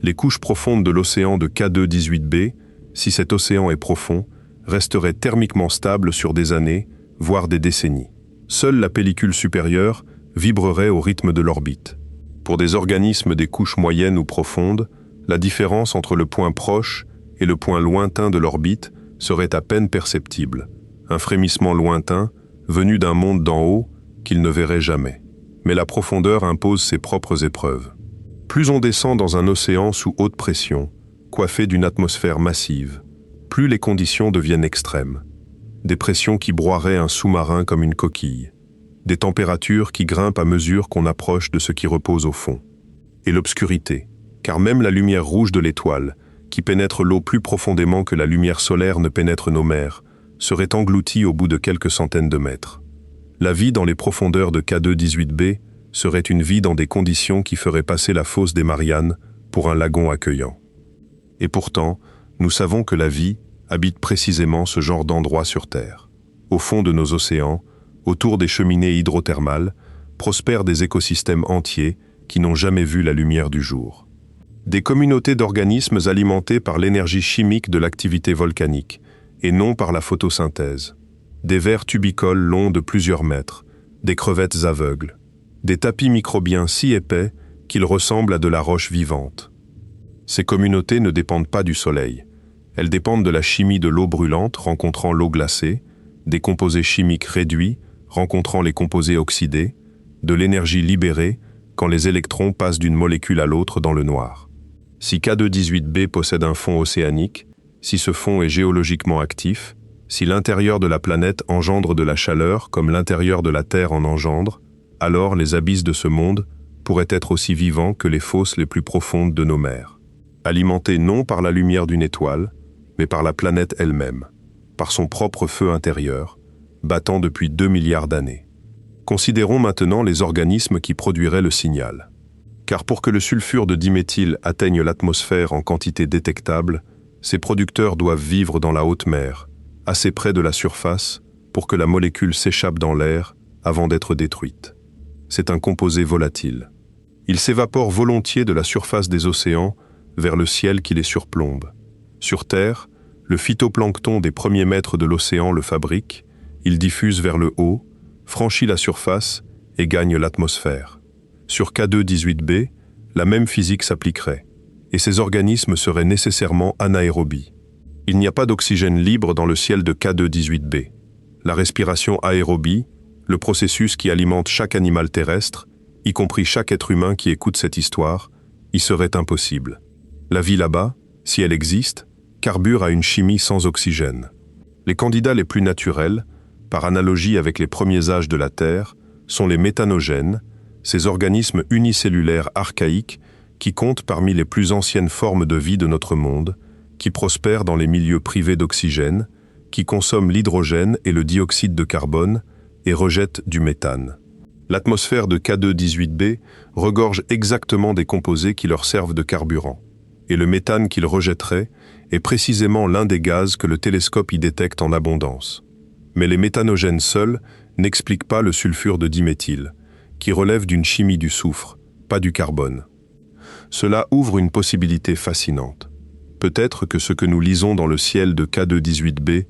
Les couches profondes de l'océan de K2-18b, si cet océan est profond, resteraient thermiquement stables sur des années, voire des décennies. Seule la pellicule supérieure vibrerait au rythme de l'orbite. Pour des organismes des couches moyennes ou profondes, la différence entre le point proche et le point lointain de l'orbite serait à peine perceptible, un frémissement lointain venu d'un monde d'en haut qu'il ne verrait jamais. Mais la profondeur impose ses propres épreuves. Plus on descend dans un océan sous haute pression, coiffé d'une atmosphère massive, plus les conditions deviennent extrêmes. Des pressions qui broieraient un sous-marin comme une coquille, des températures qui grimpent à mesure qu'on approche de ce qui repose au fond. Et l'obscurité, car même la lumière rouge de l'étoile, qui pénètre l'eau plus profondément que la lumière solaire ne pénètre nos mers, serait engloutie au bout de quelques centaines de mètres. La vie dans les profondeurs de K2-18b serait une vie dans des conditions qui feraient passer la fosse des Mariannes pour un lagon accueillant. Et pourtant, Nous savons que la vie habite précisément ce genre d'endroit sur Terre. Au fond de nos océans, autour des cheminées hydrothermales, prospèrent des écosystèmes entiers qui n'ont jamais vu la lumière du jour. Des communautés d'organismes alimentés par l'énergie chimique de l'activité volcanique, et non par la photosynthèse. Des vers tubicoles longs de plusieurs mètres, des crevettes aveugles, des tapis microbiens si épais qu'ils ressemblent à de la roche vivante. Ces communautés ne dépendent pas du soleil. Elles dépendent de la chimie de l'eau brûlante rencontrant l'eau glacée, des composés chimiques réduits rencontrant les composés oxydés, de l'énergie libérée quand les électrons passent d'une molécule à l'autre dans le noir. Si K2-18b possède un fond océanique, si ce fond est géologiquement actif, si l'intérieur de la planète engendre de la chaleur comme l'intérieur de la Terre en engendre, alors les abysses de ce monde pourraient être aussi vivants que les fosses les plus profondes de nos mers. Alimentés non par la lumière d'une étoile, mais par la planète elle-même, par son propre feu intérieur, battant depuis 2 milliards d'années. Considérons maintenant les organismes qui produiraient le signal. Car pour que le sulfure de diméthyle atteigne l'atmosphère en quantité détectable, ses producteurs doivent vivre dans la haute mer, assez près de la surface pour que la molécule s'échappe dans l'air avant d'être détruite. C'est un composé volatile. Il s'évapore volontiers de la surface des océans vers le ciel qui les surplombe. Sur Terre, le phytoplancton des premiers mètres de l'océan le fabrique, il diffuse vers le haut, franchit la surface et gagne l'atmosphère. Sur K2-18b, la même physique s'appliquerait, et ces organismes seraient nécessairement anaérobies. Il n'y a pas d'oxygène libre dans le ciel de K2-18b. La respiration aérobie, le processus qui alimente chaque animal terrestre, y compris chaque être humain qui écoute cette histoire, y serait impossible. La vie là-bas, si elle existe, carbure à une chimie sans oxygène. Les candidats les plus naturels, par analogie avec les premiers âges de la Terre, sont les méthanogènes, ces organismes unicellulaires archaïques qui comptent parmi les plus anciennes formes de vie de notre monde, qui prospèrent dans les milieux privés d'oxygène, qui consomment l'hydrogène et le dioxyde de carbone et rejettent du méthane. L'atmosphère de K2-18b regorge exactement des composés qui leur servent de carburant, et le méthane qu'ils rejetteraient est précisément l'un des gaz que le télescope y détecte en abondance. Mais les méthanogènes seuls n'expliquent pas le sulfure de diméthyle, qui relève d'une chimie du soufre, pas du carbone. Cela ouvre une possibilité fascinante. Peut-être que ce que nous lisons dans le ciel de K2-18b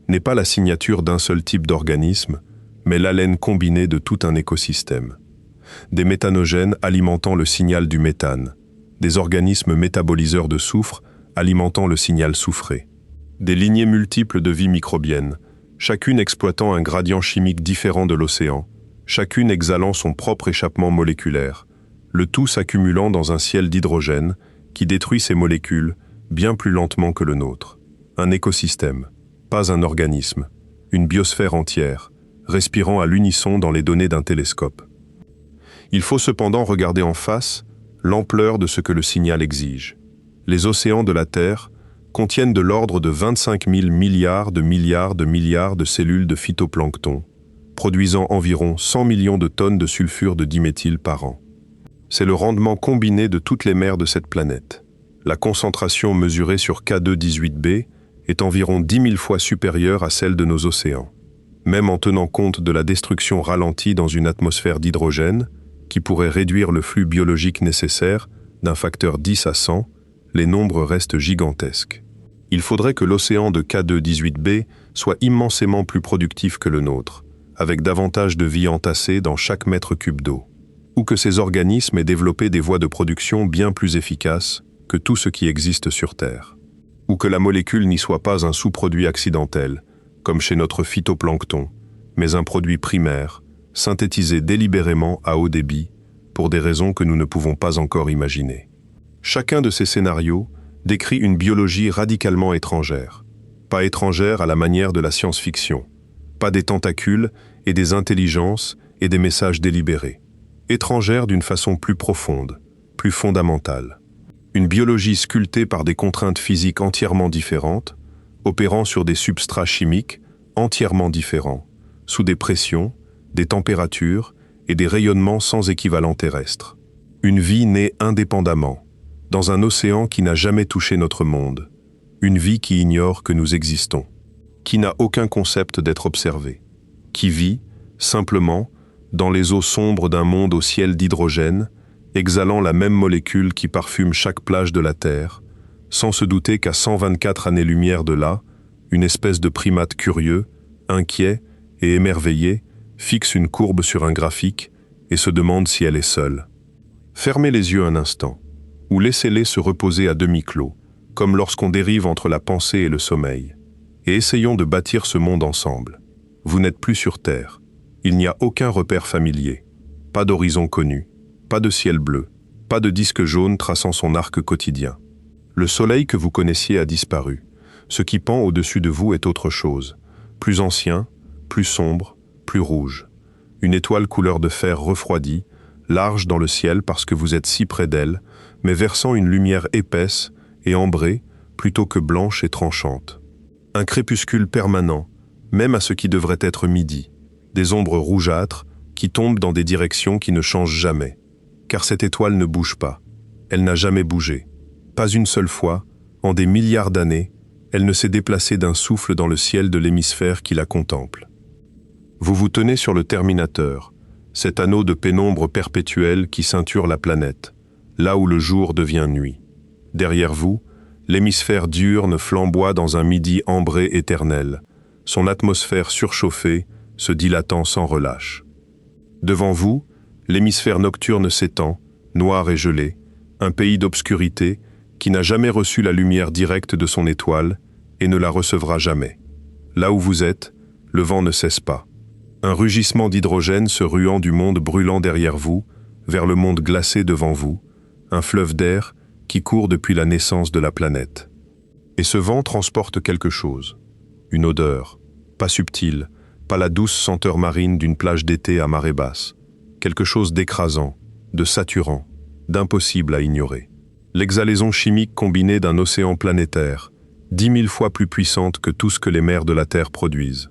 n'est pas la signature d'un seul type d'organisme, mais l'haleine combinée de tout un écosystème. Des méthanogènes alimentant le signal du méthane, des organismes métaboliseurs de soufre alimentant le signal soufré, des lignées multiples de vie microbienne, chacune exploitant un gradient chimique différent de l'océan, chacune exhalant son propre échappement moléculaire, le tout s'accumulant dans un ciel d'hydrogène qui détruit ces molécules bien plus lentement que le nôtre. Un écosystème, pas un organisme, une biosphère entière, respirant à l'unisson dans les données d'un télescope. Il faut cependant regarder en face l'ampleur de ce que le signal exige. Les océans de la Terre contiennent de l'ordre de 25 000 milliards de cellules de phytoplancton, produisant environ 100 millions de tonnes de sulfure de diméthyle par an. C'est le rendement combiné de toutes les mers de cette planète. La concentration mesurée sur K2-18b est environ 10 000 fois supérieure à celle de nos océans. Même en tenant compte de la destruction ralentie dans une atmosphère d'hydrogène, qui pourrait réduire le flux biologique nécessaire d'un facteur 10 à 100, les nombres restent gigantesques. Il faudrait que l'océan de K2-18b soit immensément plus productif que le nôtre, avec davantage de vie entassée dans chaque mètre cube d'eau, ou que ces organismes aient développé des voies de production bien plus efficaces que tout ce qui existe sur Terre, ou que la molécule n'y soit pas un sous-produit accidentel, comme chez notre phytoplancton, mais un produit primaire, synthétisé délibérément à haut débit, pour des raisons que nous ne pouvons pas encore imaginer. Chacun de ces scénarios décrit une biologie radicalement étrangère. Pas étrangère à la manière de la science-fiction. Pas des tentacules et des intelligences et des messages délibérés. Étrangère d'une façon plus profonde, plus fondamentale. Une biologie sculptée par des contraintes physiques entièrement différentes, opérant sur des substrats chimiques entièrement différents, sous des pressions, des températures et des rayonnements sans équivalent terrestre. Une vie née indépendamment, dans un océan qui n'a jamais touché notre monde, Une vie qui ignore que nous existons, qui n'a aucun concept d'être observée, qui vit, simplement, dans les eaux sombres d'un monde au ciel d'hydrogène, exhalant la même molécule qui parfume chaque plage de la Terre, sans se douter qu'à 124 années-lumière de là, une espèce de primate curieux, inquiet et émerveillé fixe une courbe sur un graphique et se demande si elle est seule. Fermez les yeux un instant, ou laissez-les se reposer à demi-clos, comme lorsqu'on dérive entre la pensée et le sommeil, et essayons de bâtir ce monde ensemble. Vous n'êtes plus sur Terre. Il n'y a aucun repère familier, pas d'horizon connu, pas de ciel bleu, pas de disque jaune traçant son arc quotidien. Le soleil que vous connaissiez a disparu. Ce qui pend au-dessus de vous est autre chose, plus ancien, plus sombre, plus rouge. Une étoile couleur de fer refroidie, large dans le ciel parce que vous êtes si près d'elle, mais versant une lumière épaisse et ambrée plutôt que blanche et tranchante. Un crépuscule permanent, même à ce qui devrait être midi. Des ombres rougeâtres qui tombent dans des directions qui ne changent jamais. Car cette étoile ne bouge pas. Elle n'a jamais bougé. Pas une seule fois, en des milliards d'années, elle ne s'est déplacée d'un souffle dans le ciel de l'hémisphère qui la contemple. Vous vous tenez sur le Terminateur, cet anneau de pénombre perpétuelle qui ceinture la planète, là où le jour devient nuit. Derrière vous, l'hémisphère diurne flamboie dans un midi ambré éternel, son atmosphère surchauffée, se dilatant sans relâche. Devant vous, l'hémisphère nocturne s'étend, noir et gelé, un pays d'obscurité qui n'a jamais reçu la lumière directe de son étoile et ne la recevra jamais. Là où vous êtes, le vent ne cesse pas. Un rugissement d'hydrogène se ruant du monde brûlant derrière vous, vers le monde glacé devant vous, un fleuve d'air qui court depuis la naissance de la planète. Et ce vent transporte quelque chose, une odeur, pas subtile, pas la douce senteur marine d'une plage d'été à marée basse, quelque chose d'écrasant, de saturant, d'impossible à ignorer. L'exhalaison chimique combinée d'un océan planétaire, 10 000 fois plus puissante que tout ce que les mers de la Terre produisent.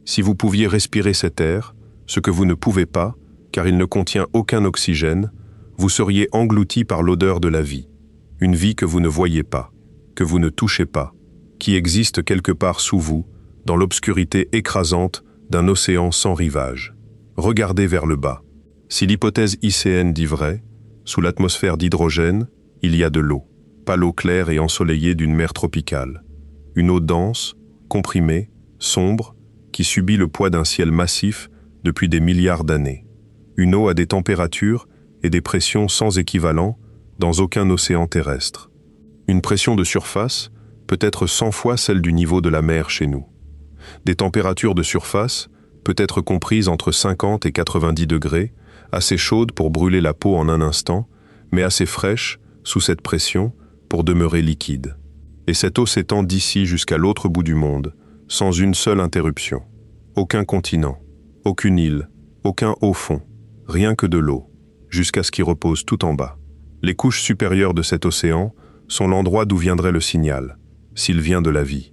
Si vous pouviez respirer cet air, ce que vous ne pouvez pas, car il ne contient aucun oxygène, vous seriez englouti par l'odeur de la vie. Une vie que vous ne voyez pas, que vous ne touchez pas, qui existe quelque part sous vous, dans l'obscurité écrasante d'un océan sans rivage. Regardez vers le bas. Si l'hypothèse ICN dit vrai, sous l'atmosphère d'hydrogène, il y a de l'eau, pas l'eau claire et ensoleillée d'une mer tropicale. Une eau dense, comprimée, sombre, qui subit le poids d'un ciel massif depuis des milliards d'années. Une eau à des températures et des pressions sans équivalent dans aucun océan terrestre. Une pression de surface peut être 100 fois celle du niveau de la mer chez nous. Des températures de surface peut être comprises entre 50 et 90 degrés, assez chaudes pour brûler la peau en un instant, mais assez fraîches, sous cette pression, pour demeurer liquide. Et cette eau s'étend d'ici jusqu'à l'autre bout du monde, sans une seule interruption. Aucun continent, aucune île, aucun haut fond, rien que de l'eau, jusqu'à ce qui repose tout en bas. Les couches supérieures de cet océan sont l'endroit d'où viendrait le signal, s'il vient de la vie.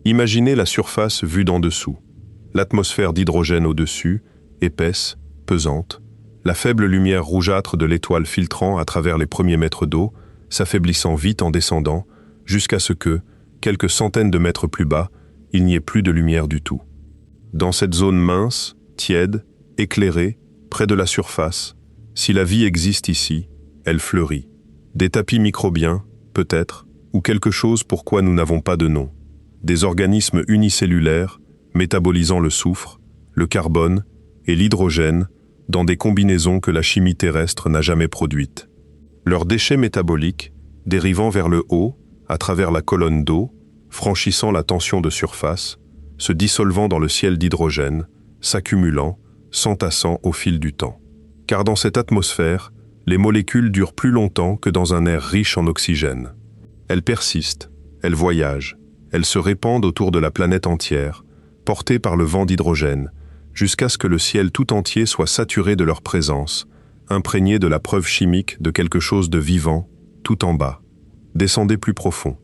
Imaginez la surface vue d'en dessous, l'atmosphère d'hydrogène au-dessus, épaisse, pesante, la faible lumière rougeâtre de l'étoile filtrant à travers les premiers mètres d'eau, s'affaiblissant vite en descendant, jusqu'à ce que, quelques centaines de mètres plus bas, il n'y ait plus de lumière du tout. Dans cette zone mince, tiède, éclairée, près de la surface, si la vie existe ici, elle fleurit. Des tapis microbiens, peut-être, ou quelque chose pour quoi nous n'avons pas de nom. Des organismes unicellulaires, métabolisant le soufre, le carbone et l'hydrogène dans des combinaisons que la chimie terrestre n'a jamais produites. Leurs déchets métaboliques, dérivant vers le haut, à travers la colonne d'eau, franchissant la tension de surface, se dissolvant dans le ciel d'hydrogène, s'accumulant, s'entassant au fil du temps. Car dans cette atmosphère, les molécules durent plus longtemps que dans un air riche en oxygène. Elles persistent, elles voyagent, elles se répandent autour de la planète entière, portées par le vent d'hydrogène, jusqu'à ce que le ciel tout entier soit saturé de leur présence, imprégné de la preuve chimique de quelque chose de vivant, tout en bas. Descendez plus profond.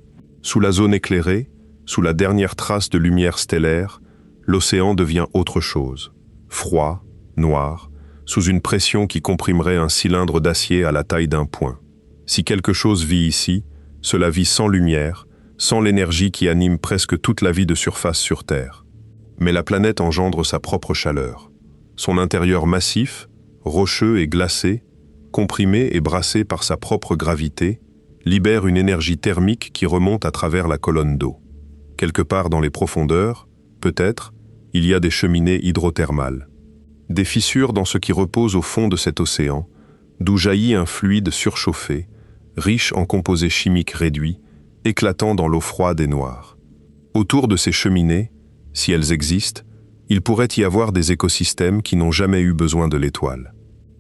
Sous la zone éclairée, sous la dernière trace de lumière stellaire, l'océan devient autre chose. Froid, noir, sous une pression qui comprimerait un cylindre d'acier à la taille d'un poing. Si quelque chose vit ici, cela vit sans lumière, sans l'énergie qui anime presque toute la vie de surface sur Terre. Mais la planète engendre sa propre chaleur. Son intérieur massif, rocheux et glacé, comprimé et brassé par sa propre gravité, libère une énergie thermique qui remonte à travers la colonne d'eau. Quelque part dans les profondeurs, peut-être, il y a des cheminées hydrothermales. Des fissures dans ce qui repose au fond de cet océan, d'où jaillit un fluide surchauffé, riche en composés chimiques réduits, éclatant dans l'eau froide et noire. Autour de ces cheminées, si elles existent, il pourrait y avoir des écosystèmes qui n'ont jamais eu besoin de l'étoile,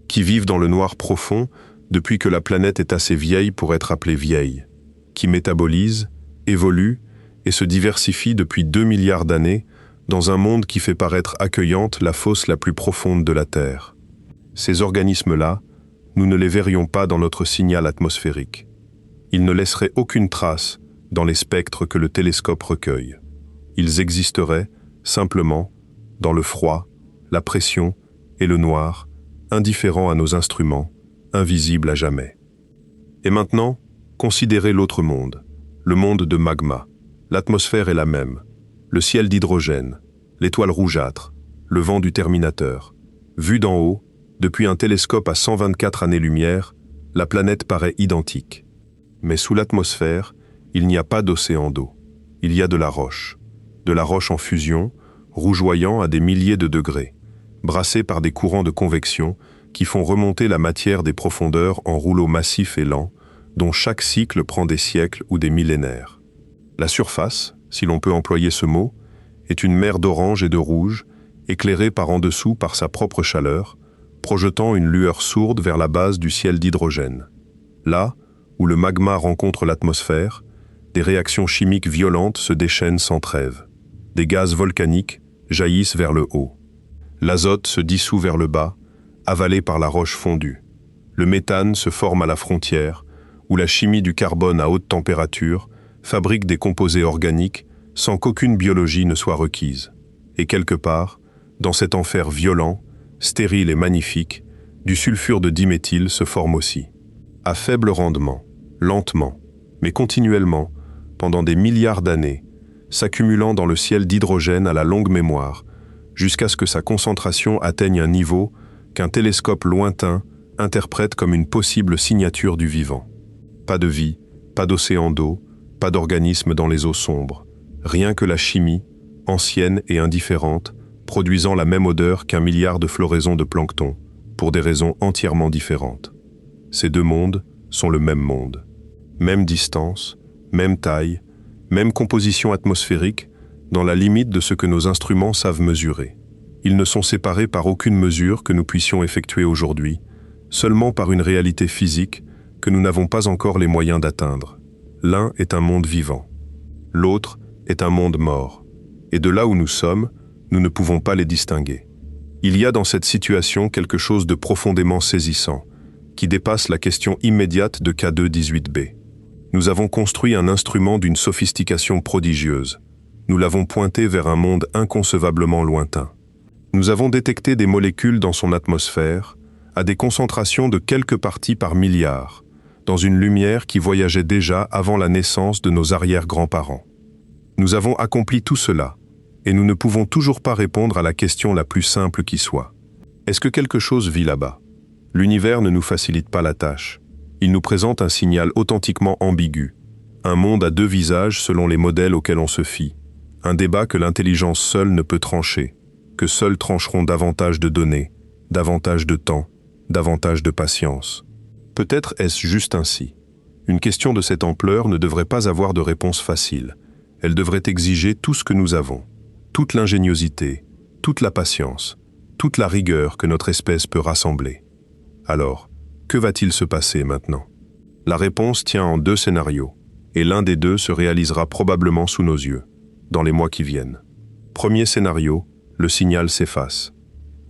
qui vivent dans le noir profond depuis que la planète est assez vieille pour être appelée vieille, qui métabolisent, évoluent et se diversifient depuis 2 milliards d'années dans un monde qui fait paraître accueillante la fosse la plus profonde de la Terre. Ces organismes-là, nous ne les verrions pas dans notre signal atmosphérique. Ils ne laisseraient aucune trace dans les spectres que le télescope recueille. Ils existeraient, simplement, dans le froid, la pression et le noir, indifférents à nos instruments, invisibles à jamais. Et maintenant, considérez l'autre monde, le monde de magma. L'atmosphère est la même, le ciel d'hydrogène, l'étoile rougeâtre, le vent du Terminateur. Vu d'en haut, depuis un télescope à 124 années-lumière, la planète paraît identique. Mais sous l'atmosphère, il n'y a pas d'océan d'eau. Il y a de la roche en fusion, rougeoyant à des milliers de degrés, brassée par des courants de convection qui font remonter la matière des profondeurs en rouleaux massifs et lents, dont chaque cycle prend des siècles ou des millénaires. La surface, si l'on peut employer ce mot, est une mer d'orange et de rouge, éclairée par en dessous par sa propre chaleur, projetant une lueur sourde vers la base du ciel d'hydrogène. Là, où le magma rencontre l'atmosphère, des réactions chimiques violentes se déchaînent sans trêve. Des gaz volcaniques jaillissent vers le haut. L'azote se dissout vers le bas, avalé par la roche fondue. Le méthane se forme à la frontière, où la chimie du carbone à haute température fabrique des composés organiques sans qu'aucune biologie ne soit requise. Et quelque part, dans cet enfer violent, stérile et magnifique, du sulfure de diméthyle se forme aussi. À faible rendement, lentement, mais continuellement, pendant des milliards d'années, s'accumulant dans le ciel d'hydrogène à la longue mémoire, jusqu'à ce que sa concentration atteigne un niveau qu'un télescope lointain interprète comme une possible signature du vivant. Pas de vie, pas d'océan d'eau, pas d'organismes dans les eaux sombres, rien que la chimie, ancienne et indifférente, produisant la même odeur qu'un milliard de floraisons de plancton, pour des raisons entièrement différentes. Ces deux mondes sont le même monde. Même distance, même taille, même composition atmosphérique, dans la limite de ce que nos instruments savent mesurer. Ils ne sont séparés par aucune mesure que nous puissions effectuer aujourd'hui, seulement par une réalité physique que nous n'avons pas encore les moyens d'atteindre. L'un est un monde vivant, l'autre est un monde mort, et de là où nous sommes, nous ne pouvons pas les distinguer. Il y a dans cette situation quelque chose de profondément saisissant, qui dépasse la question immédiate de K2-18b. Nous avons construit un instrument d'une sophistication prodigieuse. Nous l'avons pointé vers un monde inconcevablement lointain. Nous avons détecté des molécules dans son atmosphère, à des concentrations de quelques parties par milliard, dans une lumière qui voyageait déjà avant la naissance de nos arrière-grands-parents. Nous avons accompli tout cela, et nous ne pouvons toujours pas répondre à la question la plus simple qui soit. Est-ce que quelque chose vit là-bas? L'univers ne nous facilite pas la tâche. Il nous présente un signal authentiquement ambigu, un monde à deux visages selon les modèles auxquels on se fie, un débat que l'intelligence seule ne peut trancher, que seuls trancheront davantage de données, davantage de temps, davantage de patience. Peut-être est-ce juste ainsi. Une question de cette ampleur ne devrait pas avoir de réponse facile. Elle devrait exiger tout ce que nous avons, toute l'ingéniosité, toute la patience, toute la rigueur que notre espèce peut rassembler. Alors, que va-t-il se passer maintenant? La réponse tient en deux scénarios, et l'un des deux se réalisera probablement sous nos yeux, dans les mois qui viennent. Premier scénario, le signal s'efface.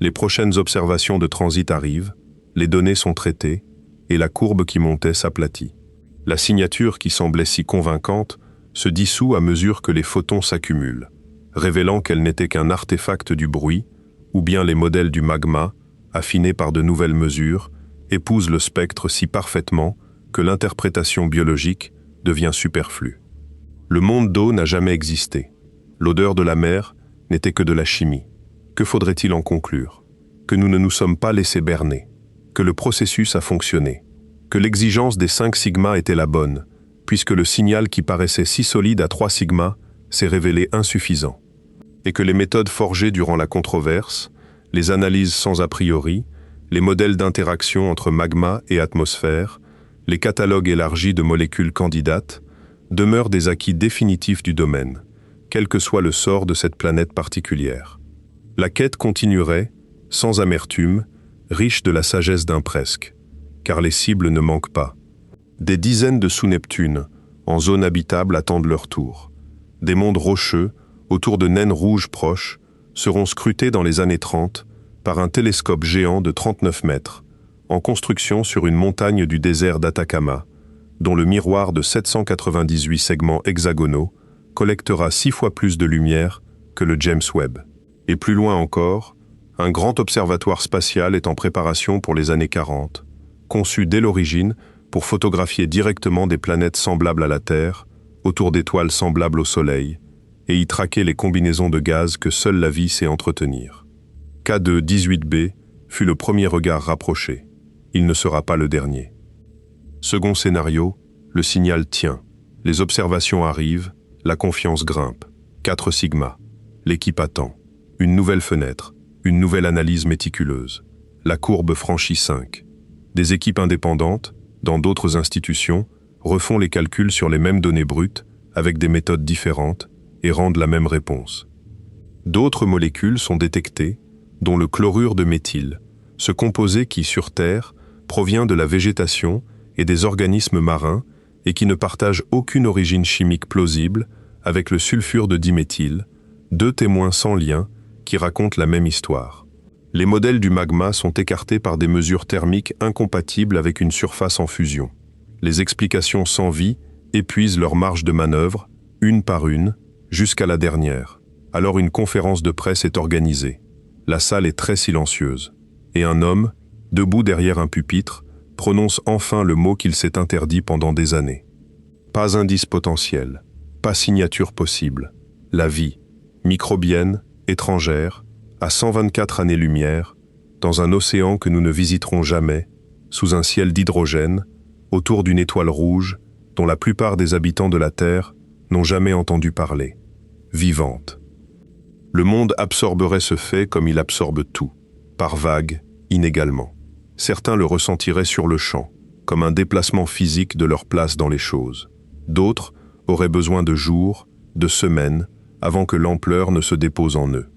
Les prochaines observations de transit arrivent, les données sont traitées, et la courbe qui montait s'aplatit. La signature qui semblait si convaincante se dissout à mesure que les photons s'accumulent, révélant qu'elle n'était qu'un artefact du bruit, ou bien les modèles du magma, affinés par de nouvelles mesures, épousent le spectre si parfaitement que l'interprétation biologique devient superflue. Le monde d'eau n'a jamais existé. L'odeur de la mer n'était que de la chimie. Que faudrait-il en conclure? Que nous ne nous sommes pas laissés berner, que le processus a fonctionné, que l'exigence des 5 sigma était la bonne, puisque le signal qui paraissait si solide à 3 sigma s'est révélé insuffisant, et que les méthodes forgées durant la controverse, les analyses sans a priori, les modèles d'interaction entre magma et atmosphère, les catalogues élargis de molécules candidates, demeurent des acquis définitifs du domaine, quel que soit le sort de cette planète particulière. La quête continuerait, sans amertume, riche de la sagesse d'un presque, car les cibles ne manquent pas. Des dizaines de sous-Neptunes, en zone habitable, attendent leur tour. Des mondes rocheux, autour de naines rouges proches, seront scrutés dans les années 30 par un télescope géant de 39 mètres, en construction sur une montagne du désert d'Atacama, dont le miroir de 798 segments hexagonaux collectera 6 fois plus de lumière que le James Webb. Et plus loin encore, un grand observatoire spatial est en préparation pour les années 40, conçu dès l'origine pour photographier directement des planètes semblables à la Terre, autour d'étoiles semblables au Soleil, et y traquer les combinaisons de gaz que seule la vie sait entretenir. K2-18b fut le premier regard rapproché. Il ne sera pas le dernier. Second scénario, le signal tient. Les observations arrivent, la confiance grimpe. 4 sigma. L'équipe attend. Une nouvelle fenêtre, une nouvelle analyse méticuleuse. La courbe franchit 5. Des équipes indépendantes, dans d'autres institutions, refont les calculs sur les mêmes données brutes, avec des méthodes différentes, et rendent la même réponse. D'autres molécules sont détectées, dont le chlorure de méthyle, ce composé qui, sur Terre, provient de la végétation et des organismes marins et qui ne partage aucune origine chimique plausible avec le sulfure de diméthyle, 2 témoins sans lien qui racontent la même histoire. Les modèles du magma sont écartés par des mesures thermiques incompatibles avec une surface en fusion. Les explications sans vie épuisent leur marge de manœuvre, une par une, jusqu'à la dernière. Alors une conférence de presse est organisée. La salle est très silencieuse. Et un homme, debout derrière un pupitre, prononce enfin le mot qu'il s'est interdit pendant des années. Pas indice potentiel, pas signature possible. La vie, microbienne, étrangère, à 124 années-lumière, dans un océan que nous ne visiterons jamais, sous un ciel d'hydrogène, autour d'une étoile rouge dont la plupart des habitants de la Terre n'ont jamais entendu parler. Vivante. Le monde absorberait ce fait comme il absorbe tout, par vagues, inégalement. Certains le ressentiraient sur le champ, comme un déplacement physique de leur place dans les choses. D'autres auraient besoin de jours, de semaines, avant que l'ampleur ne se dépose en eux.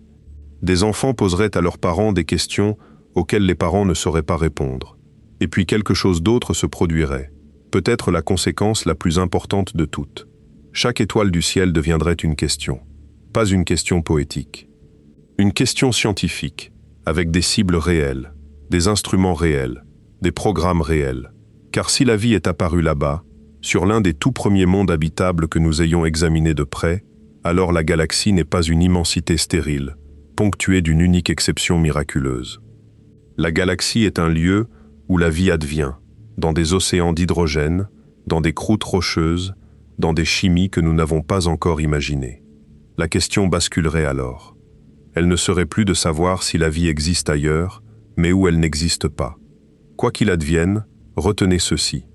Des enfants poseraient à leurs parents des questions auxquelles les parents ne sauraient pas répondre. Et puis quelque chose d'autre se produirait, peut-être la conséquence la plus importante de toutes. Chaque étoile du ciel deviendrait une question, pas une question poétique. Une question scientifique, avec des cibles réelles, des instruments réels, des programmes réels. Car si la vie est apparue là-bas, sur l'un des tout premiers mondes habitables que nous ayons examinés de près, alors la galaxie n'est pas une immensité stérile, ponctuée d'une unique exception miraculeuse. La galaxie est un lieu où la vie advient, dans des océans d'hydrogène, dans des croûtes rocheuses, dans des chimies que nous n'avons pas encore imaginées. La question basculerait alors. Elle ne serait plus de savoir si la vie existe ailleurs, mais où elle n'existe pas. Quoi qu'il advienne, retenez ceci.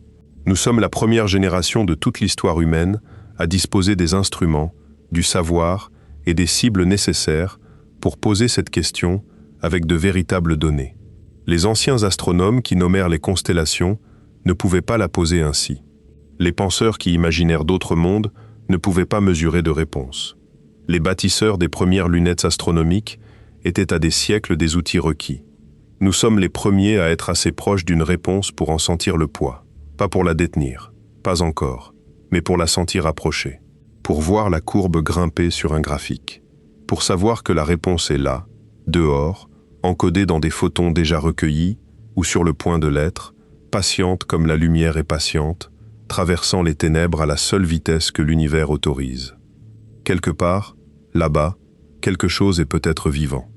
Nous sommes la première génération de toute l'histoire humaine à disposer des instruments, du savoir et des cibles nécessaires pour poser cette question avec de véritables données. Les anciens astronomes qui nommèrent les constellations ne pouvaient pas la poser ainsi. Les penseurs qui imaginèrent d'autres mondes ne pouvaient pas mesurer de réponse. Les bâtisseurs des premières lunettes astronomiques étaient à des siècles des outils requis. Nous sommes les premiers à être assez proches d'une réponse pour en sentir le poids. Pas pour la détenir, pas encore, mais pour la sentir approcher. Pour voir la courbe grimper sur un graphique. Pour savoir que la réponse est là, dehors, encodée dans des photons déjà recueillis ou sur le point de l'être, patiente comme la lumière est patiente, traversant les ténèbres à la seule vitesse que l'univers autorise. Quelque part, là-bas, quelque chose est peut-être vivant.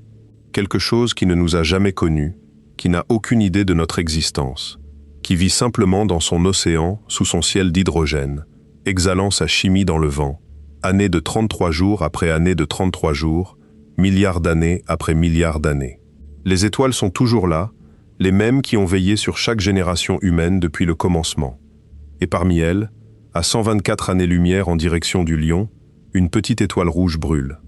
Quelque chose qui ne nous a jamais connus, qui n'a aucune idée de notre existence, qui vit simplement dans son océan sous son ciel d'hydrogène, exhalant sa chimie dans le vent, Années de 33 jours après années de 33 jours, milliards d'années après milliards d'années. Les étoiles sont toujours là, les mêmes qui ont veillé sur chaque génération humaine depuis le commencement. Et parmi elles, à 124 années-lumière en direction du Lion, une petite étoile rouge brûle.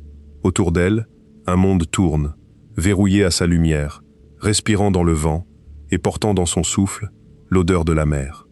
Autour d'elle, un monde tourne, verrouillé à sa lumière, respirant dans le vent et portant dans son souffle l'odeur de la mer.